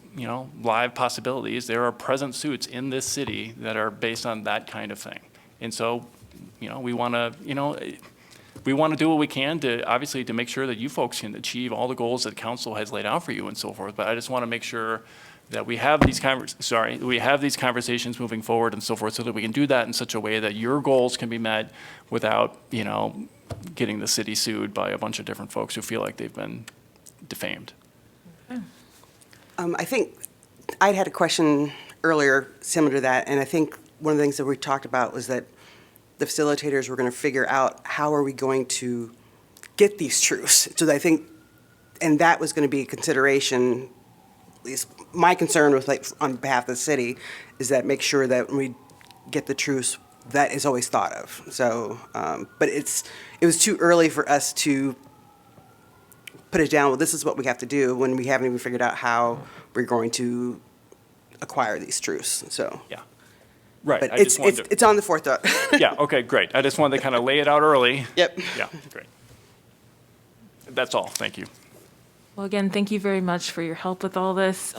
live possibilities. There are present suits in this city that are based on that kind of thing. And so, we want to, we want to do what we can to, obviously, to make sure that you folks can achieve all the goals that council has laid out for you and so forth. But I just want to make sure that we have these conversations moving forward and so forth, so that we can do that in such a way that your goals can be met without, getting the city sued by a bunch of different folks who feel like they've been defamed. I think I'd had a question earlier similar to that, and I think one of the things that we talked about was that the facilitators were going to figure out how are we going to get these truths. So I think, and that was going to be a consideration, at least my concern was like on behalf of the city, is that make sure that when we get the truths, that is always thought of. So, but it was too early for us to put it down, well, this is what we have to do, when we haven't even figured out how we're going to acquire these truths, so. Yeah. Right. But I just wanted to- it's on the forethought. Yeah, okay, great. I just wanted to kind of lay it out early. Yep. Yeah, great. That's all, thank you. Well, again, thank you very much for your help with all this.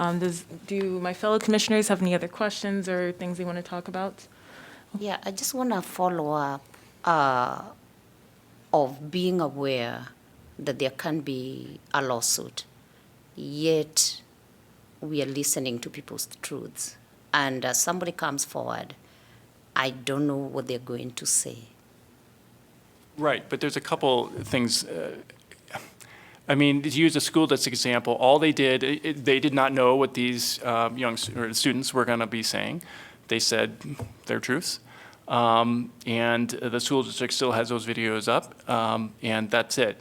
Do my fellow commissioners have any other questions or things they want to talk about? Yeah, I just want to follow up of being aware that there can be a lawsuit, yet we are listening to people's truths. And somebody comes forward, I don't know what they're going to say. Right, but there's a couple things. I mean, to use a school district example, all they did, they did not know what these or students were going to be saying. They said their truths. And the school district still has those videos up, and that's it.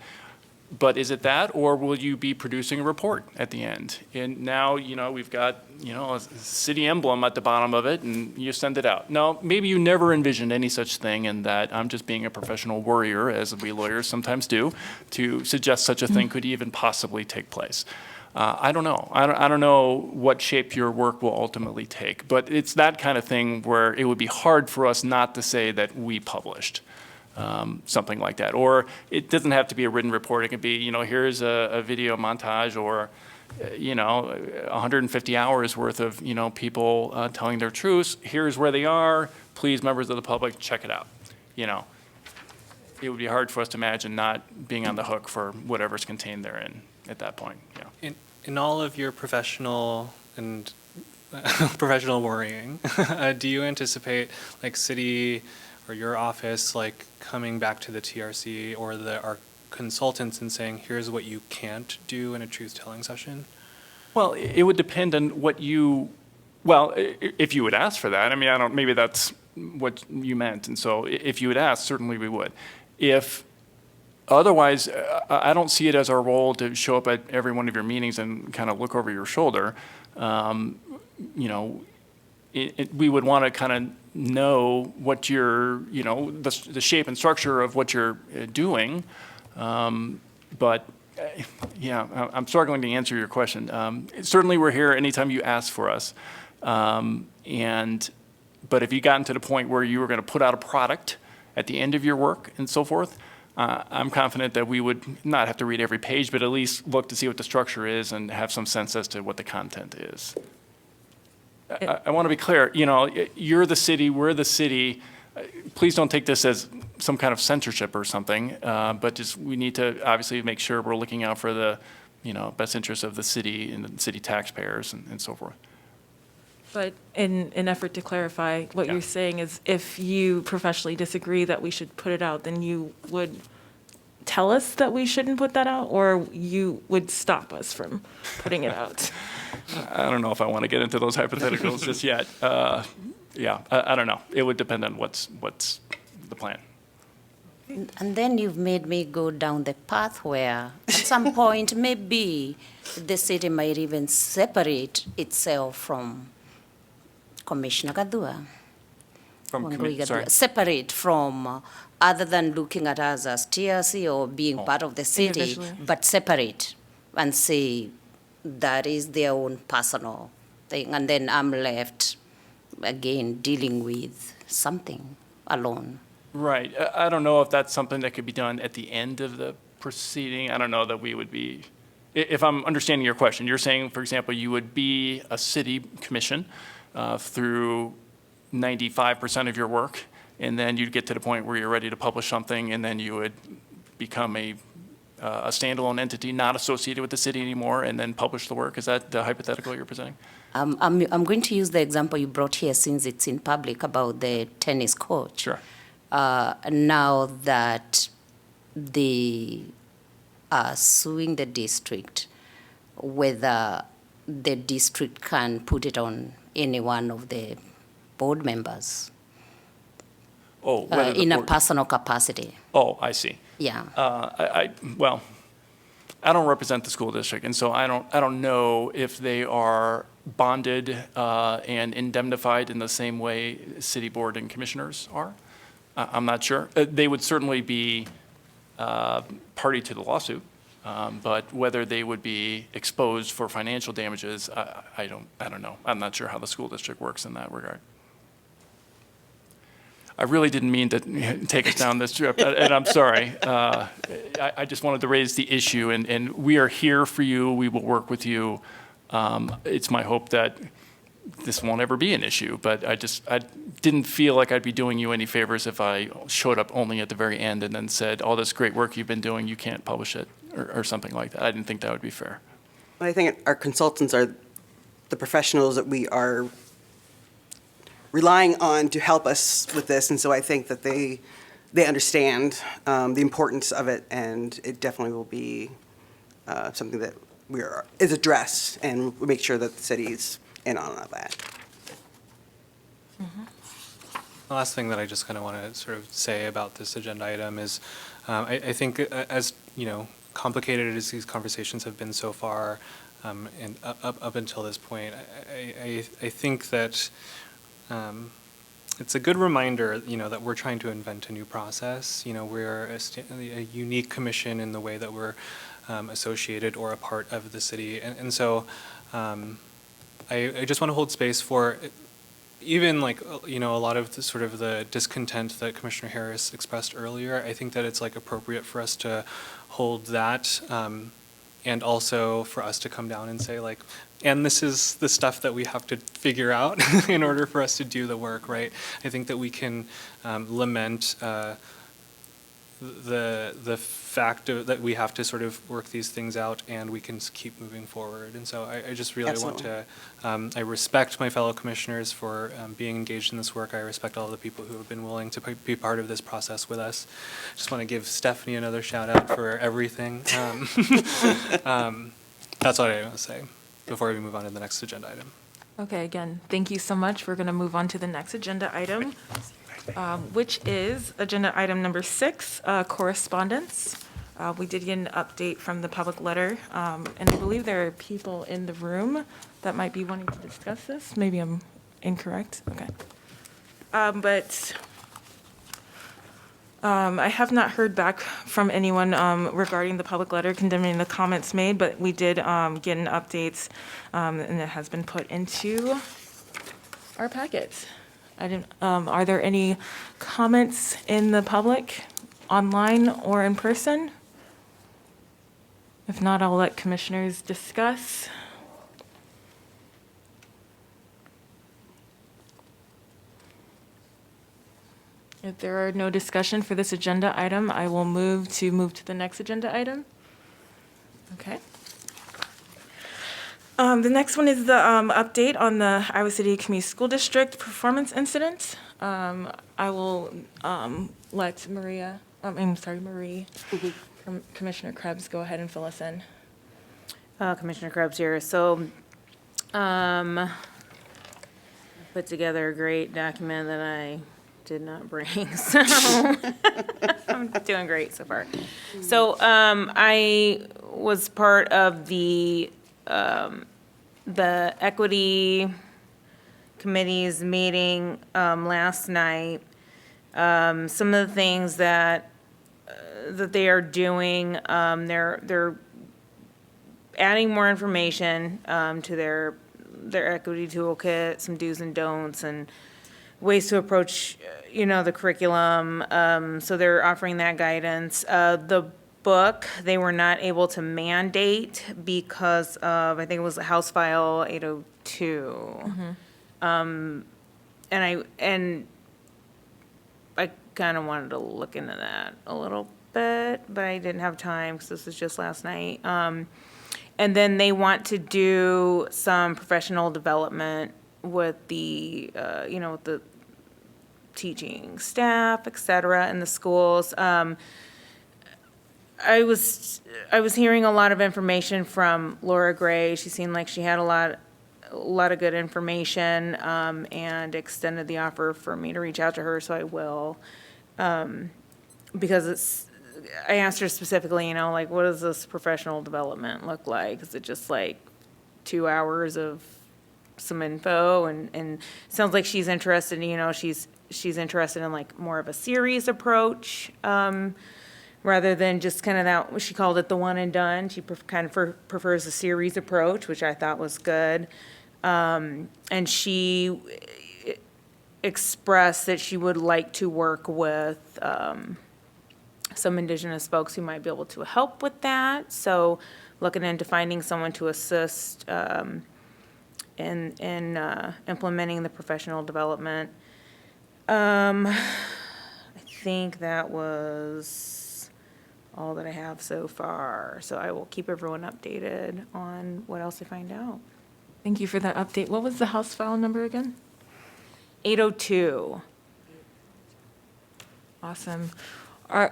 But is it that, or will you be producing a report at the end? And now, we've got, a city emblem at the bottom of it, and you send it out. Now, maybe you never envisioned any such thing, and that I'm just being a professional worrier, as we lawyers sometimes do, to suggest such a thing could even possibly take place. I don't know. I don't know what shape your work will ultimately take, but it's that kind of thing where it would be hard for us not to say that we published. Something like that. Or it doesn't have to be a written report. It could be, here's a video montage or, 150 hours worth of, people telling their truths. Here's where they are. Please, members of the public, check it out. It would be hard for us to imagine not being on the hook for whatever's contained therein at that point. Yeah. In all of your professional and professional worrying, do you anticipate city or your office coming back to the TRC or our consultants and saying, here's what you can't do in a truth-telling session? Well, it would depend on what if you would ask for that. I mean, maybe that's what you meant. And so if you would ask, certainly we would. If otherwise, I don't see it as our role to show up at every one of your meetings and kind of look over your shoulder. We would want to kind of know what you're, the shape and structure of what you're doing. But I'm struggling to answer your question. Certainly we're here anytime you ask for us. But if you gotten to the point where you were going to put out a product at the end of your work and so forth, I'm confident that we would not have to read every page, but at least look to see what the structure is and have some sense as to what the content is. I want to be clear, you're the city, we're the city. Please don't take this as some kind of censorship or something, but just we need to obviously make sure we're looking out for the, best interests of the city and the city taxpayers and so forth. But in an effort to clarify, what you're saying is if you professionally disagree that we should put it out, then you would tell us that we shouldn't put that out, or you would stop us from putting it out? I don't know if I want to get into those hypotheticals just yet. I don't know. It would depend on what's the plan. And then you've made me go down the path where at some point maybe the city might even separate itself from Commissioner Gadua. Separate from, other than looking at us as TRC or being part of the city, but separate and say that is their own personal thing. And then I'm left, again, dealing with something alone. Right. I don't know if that's something that could be done at the end of the proceeding. I don't know that we would be, if I'm understanding your question, you're saying, for example, you would be a city commission through 95% of your work, and then you'd get to the point where you're ready to publish something, and then you would become a standalone entity not associated with the city anymore, and then publish the work. Is that the hypothetical you're presenting? I'm going to use the example you brought here since it's in public about the tennis coach. Sure. Now that they are suing the district, whether the district can put it on any one of the board members. whether the in a board- personal capacity. Oh, I see. Yeah. Well, I don't represent the school district, and so I don't know if they are bonded and indemnified in the same way city board and commissioners are. I'm not sure. They would certainly be party to the lawsuit, but whether they would be exposed for financial damages, I don't know. I'm not sure how the school district works in that regard. I really didn't mean to take us down this trip, and I'm sorry. I just wanted to raise the issue, and we are here for you. We will work with you. It's my hope that this won't ever be an issue, but I didn't feel like I'd be doing you any favors if I showed up only at the very end and then said, all this great work you've been doing, you can't publish it, or something like that. I didn't think that would be fair. I think our consultants are the professionals that we are relying on to help us with this, and so I think that they understand the importance of it, and it definitely will be something that is addressed, and we'll make sure that the city's in on that. The last thing that I just kind of want to sort of say about this agenda item is, I think as, complicated as these conversations have been so far, and up until this point, I think that it's a good reminder, that we're trying to invent a new process. We're a unique commission in the way that we're associated or a part of the city. And so I just want to hold space for even a lot of the sort of the discontent that Commissioner Harris expressed earlier. I think that it's appropriate for us to hold that, and also for us to come down and say and this is the stuff that we have to figure out in order for us to do the work, right? I think that we can lament the fact that we have to sort of work these things out, and we can keep moving forward. And so I just really Absolutely. want to, I respect my fellow commissioners for being engaged in this work. I respect all the people who have been willing to be part of this process with us. Just want to give Stephanie another shout out for everything. That's what I want to say before we move on to the next agenda item. Okay, again, thank you so much. We're going to move on to the next agenda item, which is agenda item number 6, correspondence. We did get an update from the public letter, and I believe there are people in the room that might be wanting to discuss this. Maybe I'm incorrect. Okay. But I have not heard back from anyone regarding the public letter condemning the comments made, but we did get an update, and it has been put into our packet. Are there any comments in the public, online or in person? If not, I'll let commissioners discuss. If there are no discussion for this agenda item, I will move to the next agenda item. Okay. The next one is the update on the Iowa City Community School District performance incident. I will let Marie from Commissioner Krebs go ahead and fill us in. Commissioner Krebs here. So, put together a great document that I did not bring, so I'm doing great so far. So, I was part of the equity committee's meeting last night. Some of the things that they are doing, they're adding more information to their equity toolkit, some do's and don'ts, and ways to approach, the curriculum. So they're offering that guidance. The book, they were not able to mandate because of, I think it was House File 802. And I kind of wanted to look into that a little bit, but I didn't have time because this was just last night. And then they want to do some professional development with the, with the teaching staff, et cetera, in the schools. I was hearing a lot of information from Laura Gray. She seemed like she had a lot a lot of good information, and extended the offer for me to reach out to her, so I will. Because I asked her specifically, like, what does this professional development look like? Is it just like 2 hours of some info? And it sounds like she's interested, she's interested in like more of a series approach, rather than just kind of that, she called it the one and done. She prefers a series approach, which I thought was good. And she expressed that she would like to work with some Indigenous folks who might be able to help with that. So looking into finding someone to assist in implementing the professional development. I think that was all that I have so far. So I will keep everyone updated on what else I find out. Thank you for that update. What was the House file number again? 802. Awesome.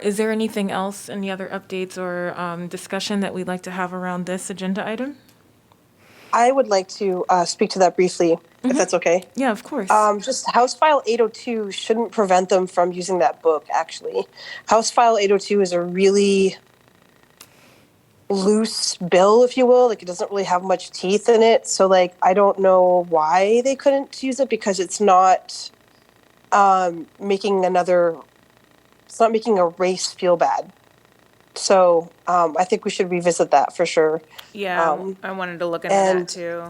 Is there anything else, any other updates or discussion that we'd like to have around this agenda item? I would like to speak to that briefly, if that's okay. Yeah, of course. Just House File 802 shouldn't prevent them from using that book, actually. House File 802 is a really loose bill, if you will. Like, it doesn't really have much teeth in it. So, like, I don't know why they couldn't use it, because it's not making a race feel bad. So I think we should revisit that for sure. Yeah, I wanted to look into that too.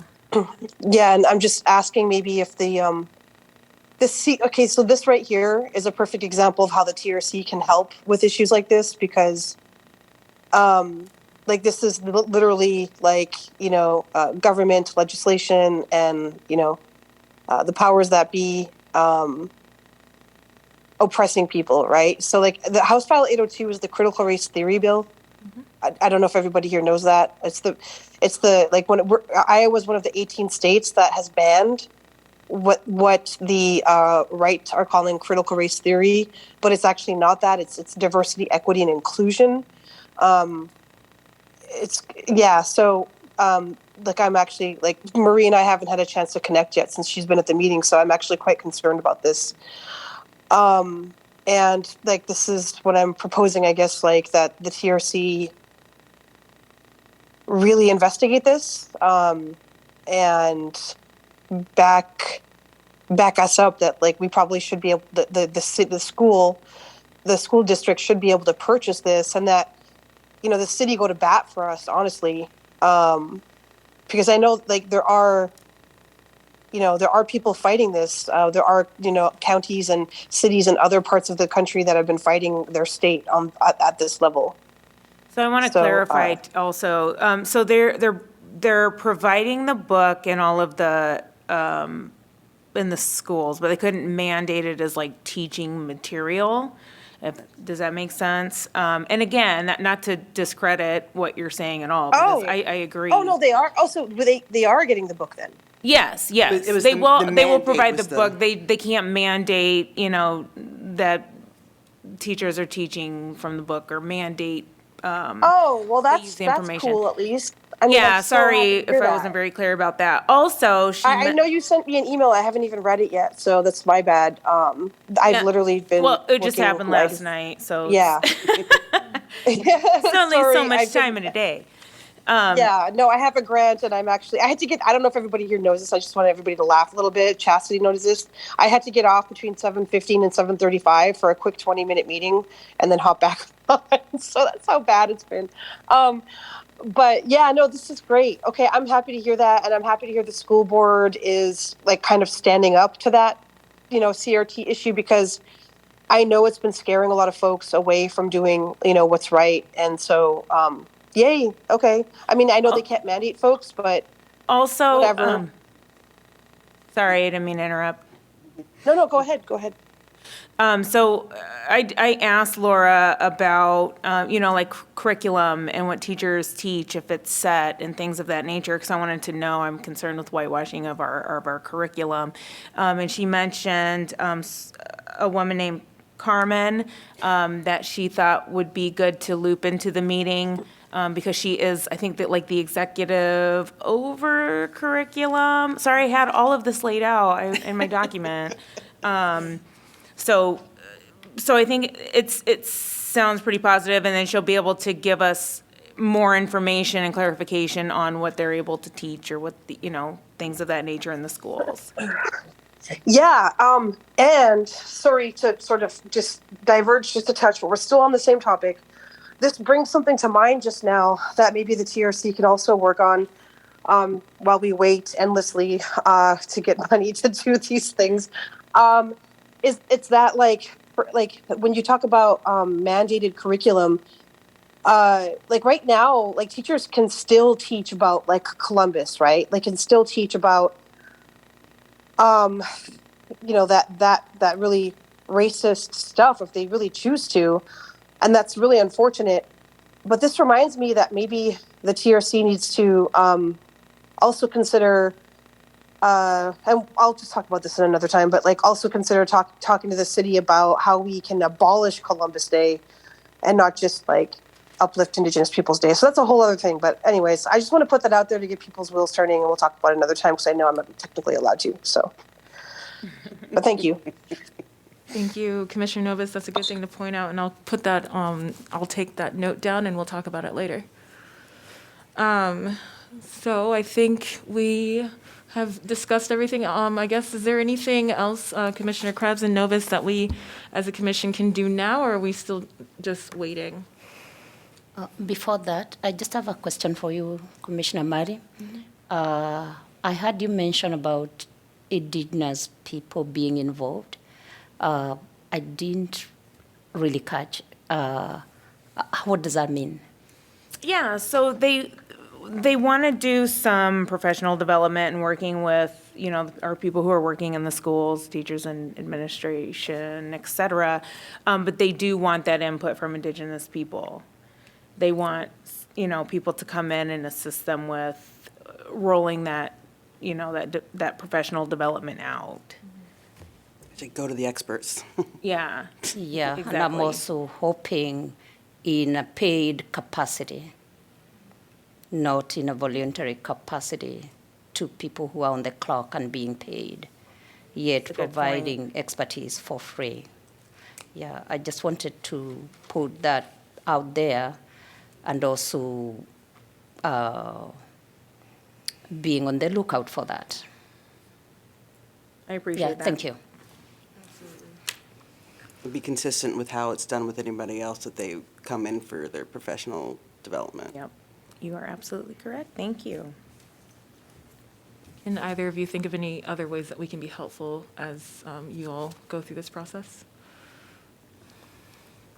Yeah, and I'm just asking maybe if okay, so this right here is a perfect example of how the TRC can help with issues like this, because like this is literally like, government legislation and, the powers that be oppressing people, right? So like the House File 802 is the critical race theory bill. I don't know if everybody here knows that. It's the like Iowa was one of the 18 states that has banned what the right are calling critical race theory, but it's actually not that. It's diversity, equity, and inclusion. Like I'm actually, like, Marie and I haven't had a chance to connect yet since she's been at the meeting, so I'm actually quite concerned about this. And like, this is what I'm proposing, I guess, like that the TRC really investigate this, and back us up that like we probably should be able, the school district should be able to purchase this, and that, the city go to bat for us, honestly. Because I know like there are people fighting this. There are, counties and cities and other parts of the country that have been fighting their state at this level. So I want to clarify also. So they're providing the book and all of the in the schools, but they couldn't mandate it as like teaching material. Does that make sense? And again, not to discredit what you're saying at all, because I agree. Oh no, they are. Also, they are getting the book then. Yes. They will provide the book. They can't mandate, that teachers are teaching from the book, or mandate. Well, that's cool at least. I mean, sorry if I wasn't very clear about that. Also, I know you sent me an email. I haven't even read it yet, so that's my bad. I've literally been. Well, it just happened last night, so yeah. It's only so much time in a day. No, I have a grant, and I had to get, I don't know if everybody here knows this, I just want everybody to laugh a little bit. Chastity knows this. I had to get off between 7:15 and 7:35 for a quick 20-minute meeting, and then hop back on. So that's how bad it's been. But yeah, no, this is great. Okay, I'm happy to hear that, and I'm happy to hear the school board is like kind of standing up to that, CRT issue, because I know it's been scaring a lot of folks away from doing, what's right. And so, yay. Okay. I mean, I know they can't mandate folks, but also, whatever. Sorry, I didn't mean to interrupt. No, go ahead. So I asked Laura about, like curriculum and what teachers teach, if it's set and things of that nature, because I wanted to know. I'm concerned with whitewashing of our curriculum. And she mentioned a woman named Carmen that she thought would be good to loop into the meeting. because she is, I think that like the executive over curriculum. Sorry, I had all of this laid out in my document. So I think it sounds pretty positive, and then she'll be able to give us more information and clarification on what they're able to teach or what the, things of that nature in the schools. Yeah, and sorry to sort of just diverge just a touch, but we're still on the same topic. This brings something to mind just now that maybe the TRC can also work on while we wait endlessly to get money to do these things. It's that like when you talk about mandated curriculum, like right now, like teachers can still teach about like Columbus, right? They can still teach about that really racist stuff if they really choose to, and that's really unfortunate. But this reminds me that maybe the TRC needs to also consider, and I'll just talk about this in another time, but like also consider talking to the city about how we can abolish Columbus Day and not just like uplift Indigenous Peoples Day. So that's a whole other thing. But anyways, I just want to put that out there to get people's wheels turning, and we'll talk about it another time because I know I'm not technically allowed to. So, but thank you. Thank you, Commissioner Novus. That's a good thing to point out, and I'll put that, I'll take that note down and we'll talk about it later. So I think we have discussed everything. I guess, is there anything else, Commissioner Krebs and Novus, that we as a commission can do now, or are we still just waiting? Before that, I just have a question for you, Commissioner Mari. I heard you mention about indigenous people being involved. I didn't really catch. What does that mean? Yeah, so they want to do some professional development and working with, our people who are working in the schools, teachers and administration, et cetera. But they do want that input from indigenous people. They want, people to come in and assist them with rolling that, that professional development out. To go to the experts. Yeah, and I'm Exactly. also hoping in a paid capacity, not in a voluntary capacity to people who are on the clock and being paid, yet good point. providing expertise for free. Yeah, I just wanted to put that out there, and also being on the lookout for that. I appreciate Yeah, that. thank you. Be consistent with how it's done with anybody else that they come in for their professional development. Yep, you are absolutely correct. Thank you. Can either of you think of any other ways that we can be helpful as you all go through this process?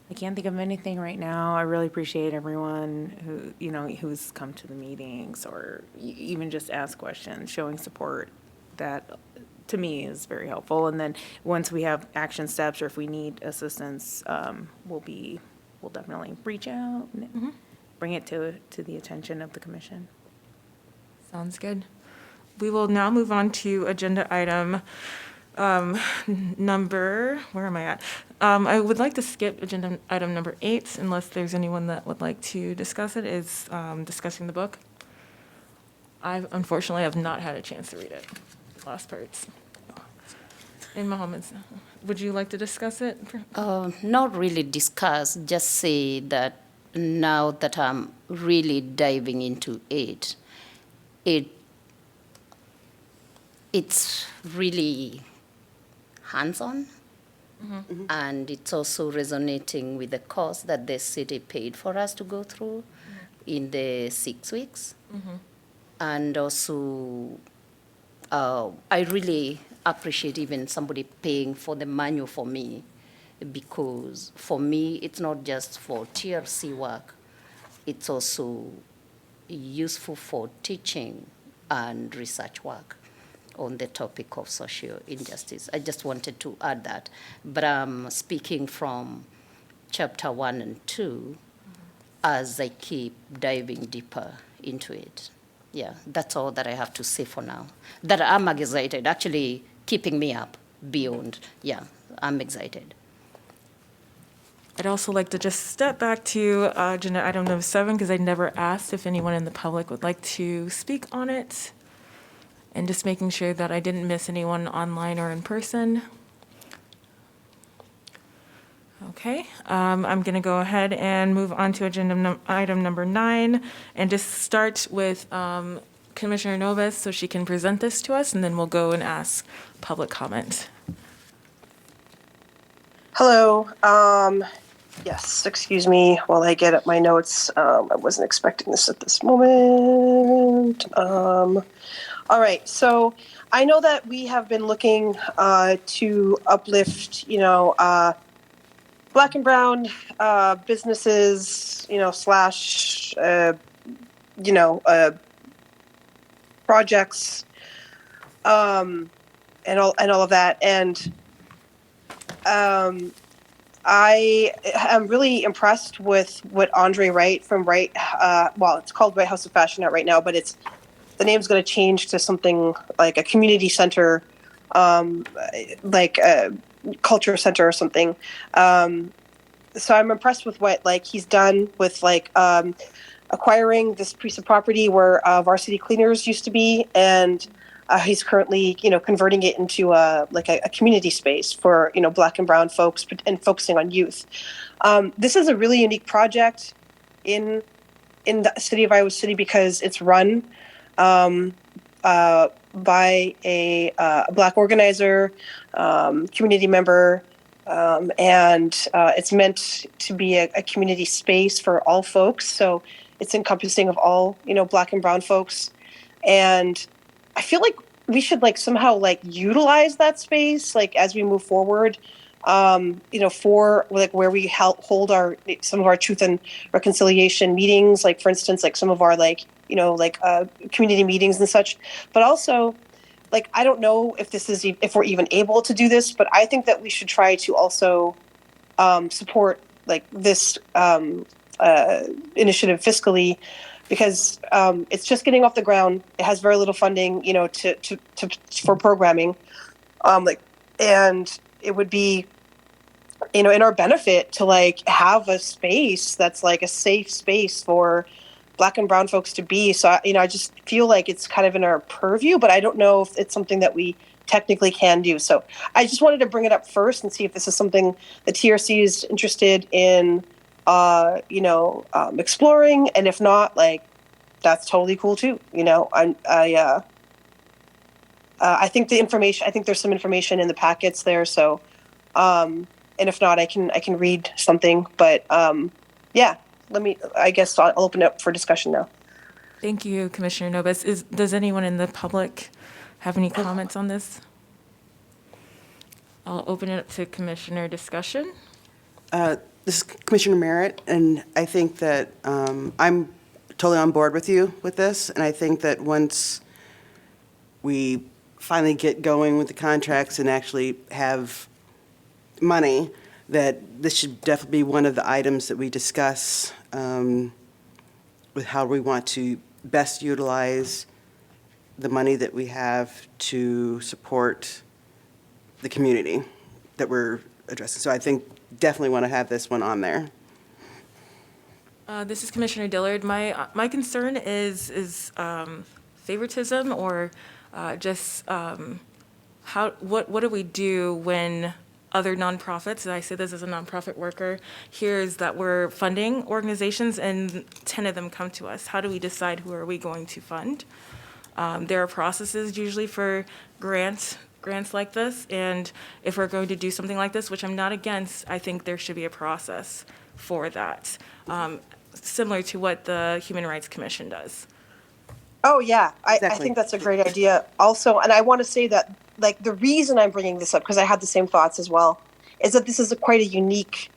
I can't think of anything right now. I really appreciate everyone who, who's come to the meetings or even just ask questions, showing support. That, to me, is very helpful. And then once we have action steps or if we need assistance, we'll definitely reach out and bring it to the attention of the commission. Sounds good. We will now move on to agenda item number, where am I at? I would like to skip agenda item number 8 unless there's anyone that would like to discuss it, is discussing the book. I unfortunately have not had a chance to read it, last parts. And Mohammed, would you like to discuss it? Not really discuss, just say that now that I'm really diving into it's really hands-on, and it's also resonating with the cost that the city paid for us to go through in the 6 weeks. And also, I really appreciate even somebody paying for the manual for me, because for me, it's not just for TRC work, it's also useful for teaching and research work on the topic of social injustice. I just wanted to add that. But I'm speaking from chapter 1 and 2 as I keep diving deeper into it. Yeah, that's all that I have to say for now. That I'm excited, actually keeping me up beyond. Yeah, I'm excited. I'd also like to just step back to agenda item number 7 because I never asked if anyone in the public would like to speak on it. And just making sure that I didn't miss anyone online or in person. Okay, I'm going to go ahead and move on to agenda item number 9 and just start with Commissioner Novus so she can present this to us, and then we'll go and ask public comment. Hello. Yes, excuse me while I get up my notes. I wasn't expecting this at this moment. All right, so I know that we have been looking to uplift, Black and brown businesses, slash, projects, and all of that, and I am really impressed with what Andre Wright from Wright, it's called Wright House of Fashionette right now, but the name's going to change to something like a community center, like a culture center or something. So I'm impressed with what he's done with acquiring this piece of property where Varsity Cleaners used to be, and he's currently converting it into a community space for Black and brown folks and focusing on youth. This is a really unique project in the city of Iowa City because it's run by a Black organizer, community member, and it's meant to be a community space for all folks. So it's encompassing of all, Black and brown folks. And I feel like we should somehow utilize that space, as we move forward, for where we hold some of our truth and reconciliation meetings, for instance, some of our community meetings and such. But also, I don't know if we're even able to do this, but I think that we should try to also support this initiative fiscally, because it's just getting off the ground. It has very little funding, for programming, and it would be, in our benefit to have a space that's a safe space for Black and brown folks to be. So, I just feel like it's kind of in our purview, but I don't know if it's something that we technically can do. So I just wanted to bring it up first and see if this is something the TRC is interested in, exploring. And if not, that's totally cool too. I think I think there's some information in the packets there. So, and if not, I can read something, but, yeah. I guess I'll open it up for discussion now. Thank you, Commissioner Novus. Does anyone in the public have any comments on this? I'll open it up to commissioner discussion. This is Commissioner Merritt, and I think that I'm totally on board with you with this, and I think that once we finally get going with the contracts and actually have money, that this should definitely be one of the items that we discuss with how we want to best utilize the money that we have to support the community that we're addressing. So I think definitely want to have this one on there. This is Commissioner Dillard. My concern is favoritism, or just what do we do when other nonprofits, and I say this as a nonprofit worker, hears that we're funding organizations and 10 of them come to us? How do we decide who are we going to fund? There are processes usually for grants like this, and if we're going to do something like this, which I'm not against, I think there should be a process for that, similar to what the Human Rights Commission does. Oh, yeah. Exactly. I think that's a great idea also. And I want to say that, the reason I'm bringing this up, because I had the same thoughts as well, is that this is quite a unique,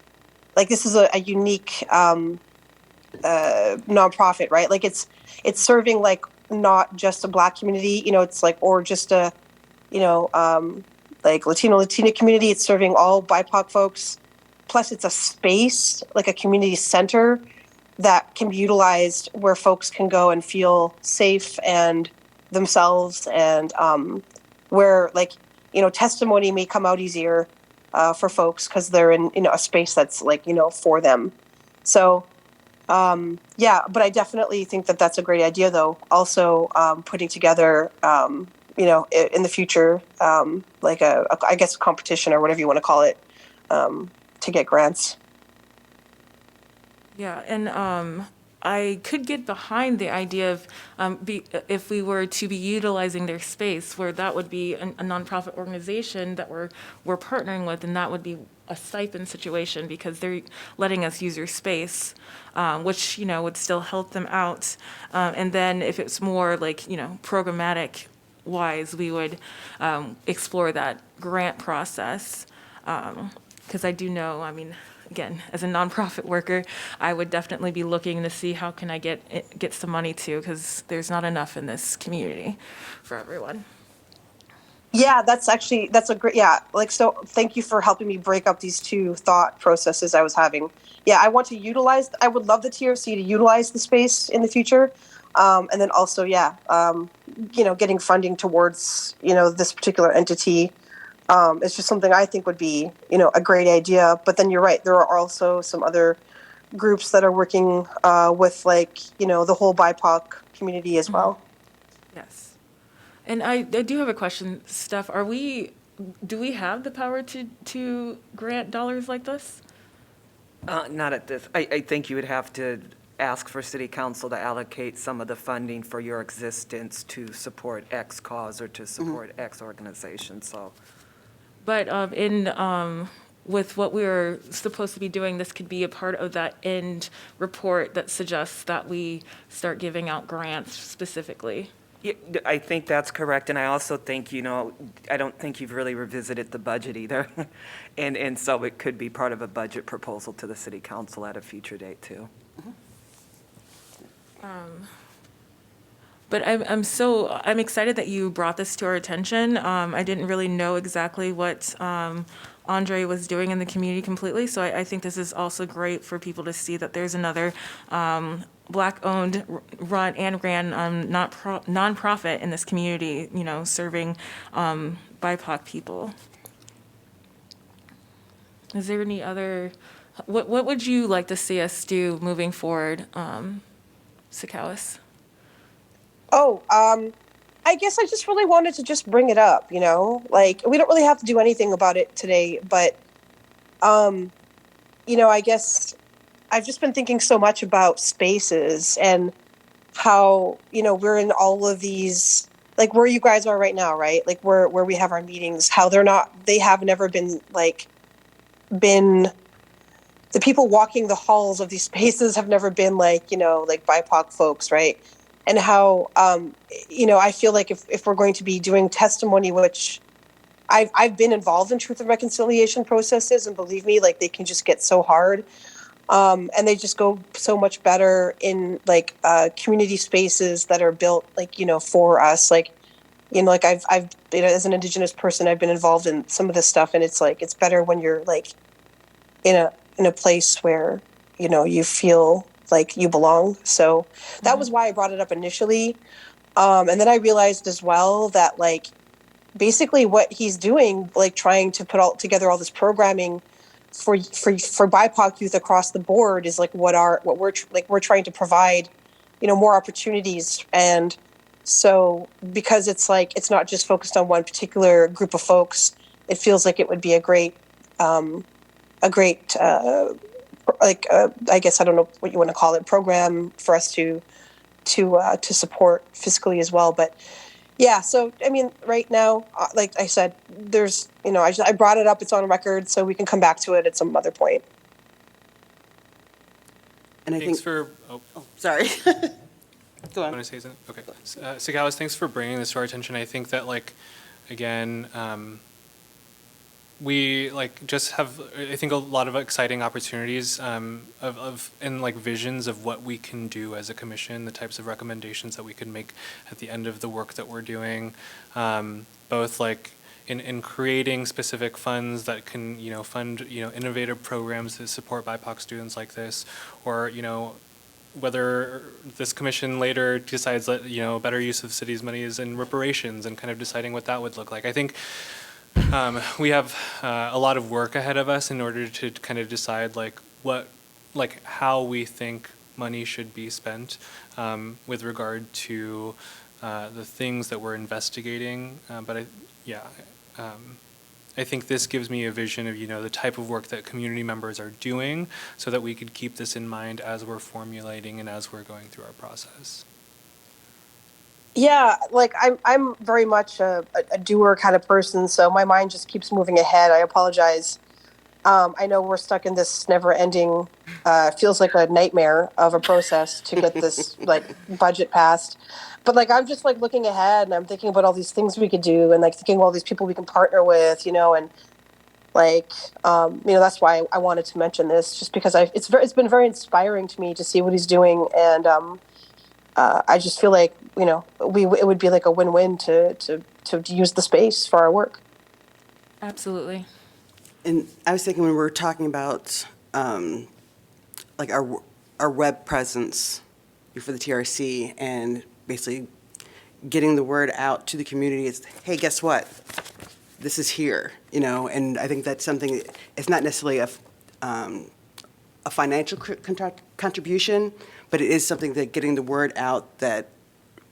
this is a unique nonprofit, right? It's serving, not just a Black community, it's or just a, Latina community. It's serving all BIPOC folks. Plus, it's a space, a community center that can be utilized where folks can go and feel safe and themselves, and where testimony may come out easier, for folks because they're in, a space that's like, for them. So, yeah, but I definitely think that that's a great idea, though. Also, putting together, in the future, like I guess, a competition or whatever you want to call it, to get grants. Yeah, and I could get behind the idea of if we were to be utilizing their space, where that would be a nonprofit organization that we're partnering with, and that would be a stipend situation because they're letting us use their space, which would still help them out. And then if it's more like programmatic wise, we would explore that grant process because I do know, I mean, again, as a nonprofit worker, I would definitely be looking to see how can I get some money too, because there's not enough in this community for everyone. Yeah, that's a great, yeah, like, so thank you for helping me break up these two thought processes I was having. Yeah, I would love the TRC to utilize the space in the future. And then also, yeah, getting funding towards, this particular entity. It's just something I think would be, a great idea. But then you're right. There are also some other groups that are working with, like, the whole BIPOC community as well. Yes. And I do have a question, Steph. Do we have the power to grant dollars like this? Not at this. I think you would have to ask for city council to allocate some of the funding for your existence to support X cause or to support X organization, so. But with what we're supposed to be doing, this could be a part of that end report that suggests that we start giving out grants specifically. Yeah, I think that's correct, and I also think, I don't think you've really revisited the budget either. And so it could be part of a budget proposal to the city council at a future date, too. But I'm excited that you brought this to our attention. I didn't really know exactly what Andre was doing in the community completely, so I think this is also great for people to see that there's another Black-owned, run and ran nonprofit in this community, serving BIPOC people. Is there any other? What would you like to see us do moving forward, Sakalis? Oh, I guess I just really wanted to just bring it up, like, we don't really have to do anything about it today, but, I guess I've just been thinking so much about spaces and how, we're in all of these, like where you guys are right now, right? Like where we have our meetings, how they have never been the people walking the halls of these spaces have never been like BIPOC folks, right? And how, I feel like if we're going to be doing testimony, which I've been involved in truth and reconciliation processes, and believe me, like they can just get so hard. And they just go so much better in like community spaces that are built like, for us. Like, like I've as an Indigenous person, I've been involved in some of this stuff, and it's like, it's better when you're like in a place where, you feel like you belong. So that was why I brought it up initially. And then I realized as well that like basically what he's doing, like trying to put together all this programming for BIPOC youth across the board is like we're trying to provide, more opportunities. And so because it's like, it's not just focused on one particular group of folks, it feels like it would be a great I guess I don't know what you want to call it, program for us to support fiscally as well. But yeah, so I mean, right now, like I said, there's I brought it up. It's on record, so we can come back to it at some other point. And I Thanks think. for. Sorry. Go on. Want to say something? Okay. Sagalis, thanks for bringing this to our attention. I think that, like, again, we just have, I think, a lot of exciting opportunities and like visions of what we can do as a commission, the types of recommendations that we can make at the end of the work that we're doing, both like in creating specific funds that can fund innovative programs that support BIPOC students like this, or whether this commission later decides that better use of city's money is in reparations and kind of deciding what that would look like. I think We have a lot of work ahead of us in order to kind of decide how we think money should be spent with regard to the things that we're investigating. I think this gives me a vision of, the type of work that community members are doing so that we could keep this in mind as we're formulating and as we're going through our process. Yeah, like I'm very much a doer kind of person, so my mind just keeps moving ahead. I apologize. I know we're stuck in this never-ending, feels like a nightmare of a process to get this budget passed. But I'm just looking ahead, and I'm thinking about all these things we could do, and thinking of all these people we can partner with, and that's why I wanted to mention this, just because it's been very inspiring to me to see what he's doing, and I just feel like it would be like a win-win to use the space for our work. Absolutely. And I was thinking when we were talking about our web presence for the TRC and basically getting the word out to the community, it's, hey, guess what? This is here, and I think that's something, it's not necessarily a financial contribution, but it is something that getting the word out that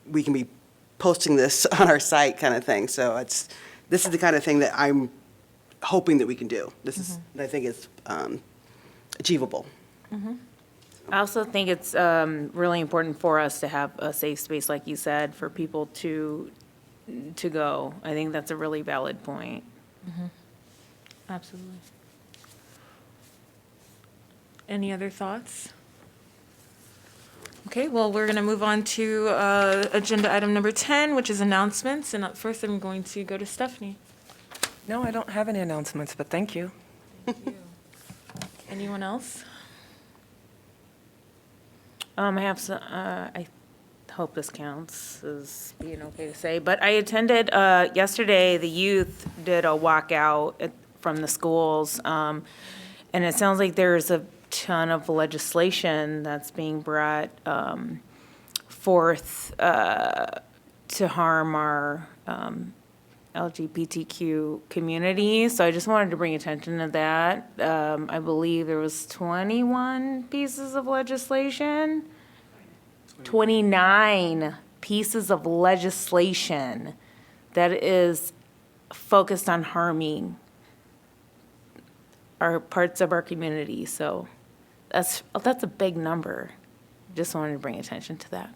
we can be posting this on our site kind of thing. So this is the kind of thing that I'm hoping that we can do. This is, I think it's achievable. I also think it's really important for us to have a safe space, like you said, for people to go. I think that's a really valid point. Absolutely. Any other thoughts? Okay, well, we're going to move on to agenda item number 10, which is announcements. And up first, I'm going to go to Stephanie. No, I don't have any announcements, but thank you. Thank you. Anyone else? I have some, I hope this counts as being okay to say, but I attended, yesterday, the youth did a walkout from the schools. And it sounds like there's a ton of legislation that's being brought forth to harm our LGBTQ community. So I just wanted to bring attention to that. I believe there was 21 pieces of legislation. 29 pieces of legislation that is focused on harming our parts of our community. So that's a big number. Just wanted to bring attention to that.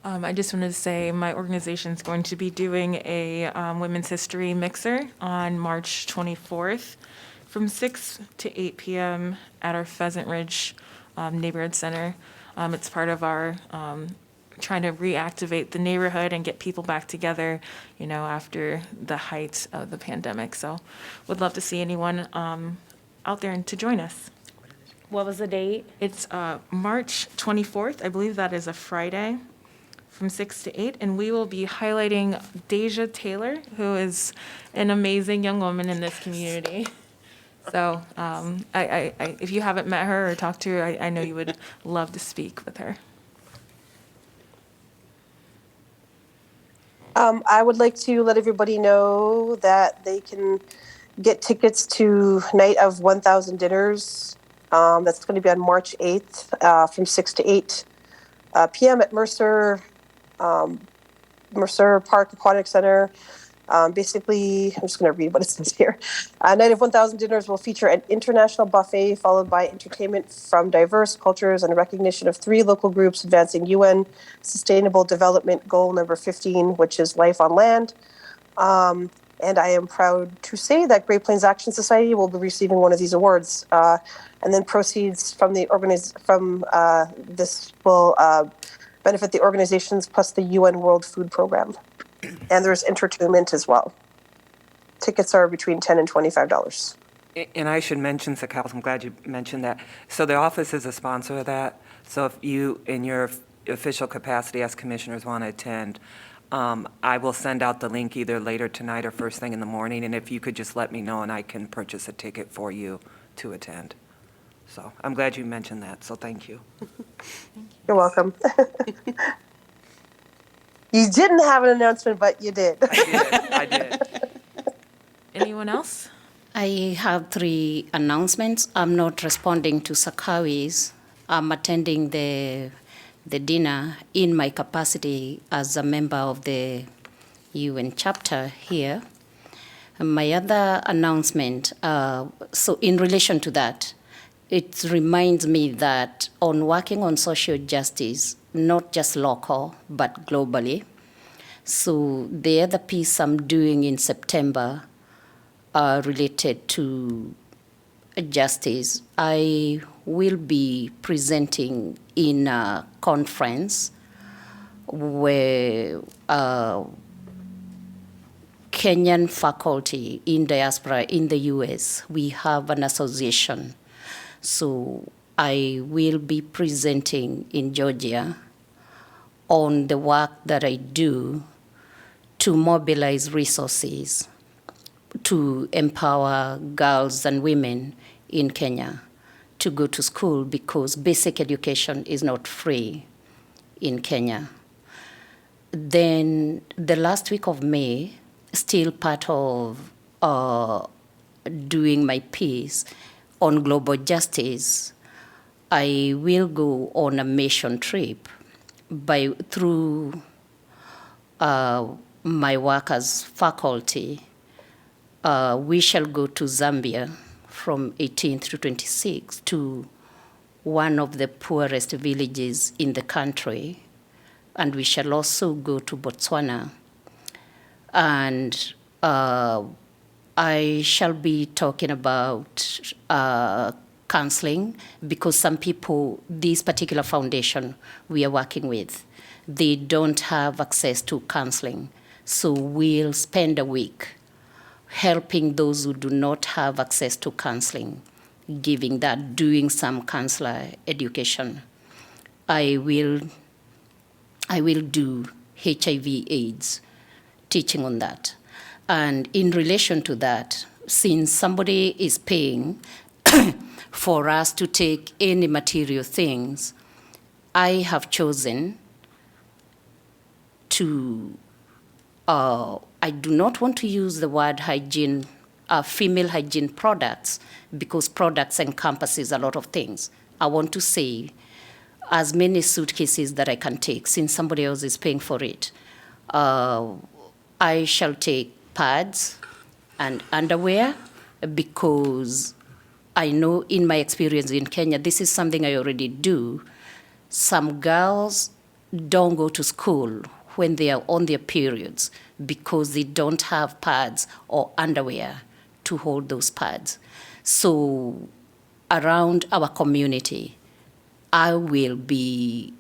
I just wanted to say my organization is going to be doing a Women's History Mixer on March 24th from 6 to 8 p.m. at our Pheasant Ridge Neighborhood Center. It's part of our trying to reactivate the neighborhood and get people back together, after the height of the pandemic. So would love to see anyone out there and to join us. What was the date? It's March 24th. I believe that is a Friday from 6 to 8. And we will be highlighting Deja Taylor, who is an amazing young woman in this community. So if you haven't met her or talked to her, I know you would love to speak with her. I would like to let everybody know that they can get tickets to Night of 1,000 Dinners. That's going to be on March 8th from 6 to 8 p.m. at Mercer Park Aquatic Center. Basically, I'm just going to read what it says here. Night of 1,000 Dinners will feature an international buffet followed by entertainment from diverse cultures and recognition of 3 local groups advancing UN Sustainable Development Goal number 15, which is life on land. And I am proud to say that Great Plains Action Society will be receiving one of these awards. And then proceeds from this will benefit the organizations plus the UN World Food Program. And there's entertainment as well. Tickets are between $10 and $25. And I should mention, so Cal, I'm glad you mentioned that. So the office is a sponsor of that. So if you, in your official capacity as commissioners, want to attend, I will send out the link either later tonight or first thing in the morning. And if you could just let me know and I can purchase a ticket for you to attend. So I'm glad you mentioned that. So thank you. You're welcome. You didn't have an announcement, but you did. I did. Anyone else? I have 3 announcements. I'm not responding to Sakawi's. I'm attending the dinner in my capacity as a member of the UN chapter here. And my other announcement, so in relation to that, it reminds me that on working on social justice, not just local, but globally. So the other piece I'm doing in September related to justice, I will be presenting in a conference where Kenyan faculty in diaspora in the US, we have an association. So I will be presenting in Georgia on the work that I do to mobilize resources to empower girls and women in Kenya to go to school, because basic education is not free in Kenya. Then the last week of May, still part of doing my piece on global justice, I will go on a mission trip through my work as faculty. We shall go to Zambia from 18th to 26th to one of the poorest villages in the country. And we shall also go to Botswana. And I shall be talking about counseling, because some people, this particular foundation we are working with, they don't have access to counseling. So we'll spend a week helping those who do not have access to counseling, giving that, doing some counselor education. I will do HIV/AIDS, teaching on that. And in relation to that, since somebody is paying for us to take any material things, I have chosen to, I do not want to use the word hygiene, female hygiene products, because products encompasses a lot of things. I want to say as many suitcases that I can take, since somebody else is paying for it. I shall take pads and underwear, because I know in my experience in Kenya, this is something I already do. Some girls don't go to school when they are on their periods because they don't have pads or underwear to hold those pads. So around our community, I will be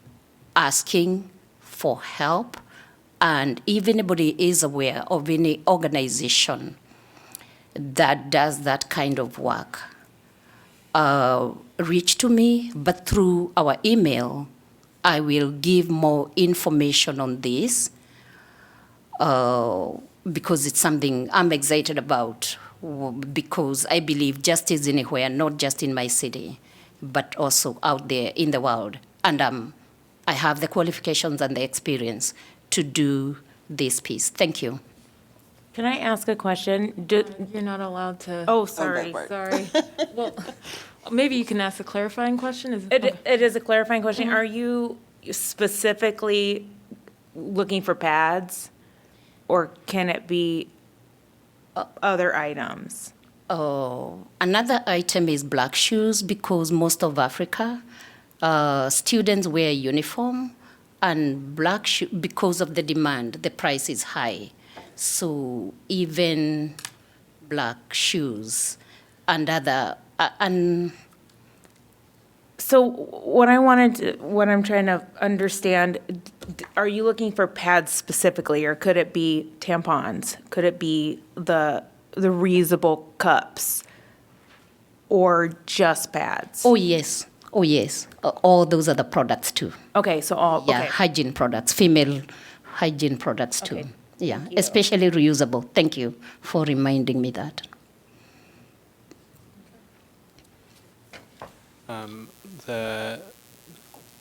asking for help, and if anybody is aware of any organization that does that kind of work, reach to me, but through our email, I will give more information on this, because it's something I'm excited about, because I believe justice anywhere, not just in my city, but also out there in the world. And I have the qualifications and the experience to do this piece. Thank you. Can I ask a question? You're not allowed to. Oh, sorry. Sorry. Well, maybe you can ask a clarifying question. It is a clarifying question. Are you specifically looking for pads, or can it be other items? Oh, another item is black shoes, because most of Africa, students wear uniform, and black shoes, because of the demand, the price is high. So even black shoes and other, So what I'm trying to understand, are you looking for pads specifically, or could it be tampons? Could it be the reusable cups, or just pads? Oh yes. All those are the products too. Okay, so all, Yeah, okay. hygiene products, female hygiene products too. Okay. Yeah, Thank you. especially reusable. Thank you for reminding me that.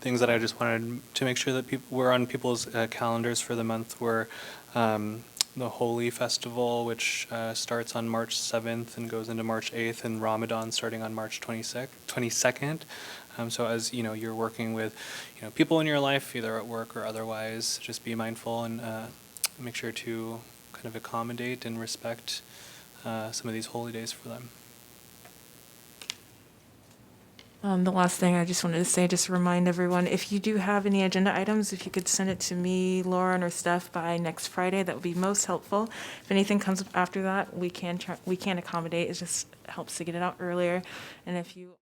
things that I just wanted to make sure that people were on people's calendars for the month were the Holi Festival, which starts on March 7th and goes into March 8th, and Ramadan starting on March 22nd. So as you know, you're working with people in your life, either at work or otherwise, just be mindful and make sure to kind of accommodate and respect some of these holy days for them. The last thing I just wanted to say, just to remind everyone, if you do have any agenda items, if you could send it to me, Lauren, or Steph by next Friday, that would be most helpful. If anything comes up after that, we can accommodate. It just helps to get it out earlier. And if you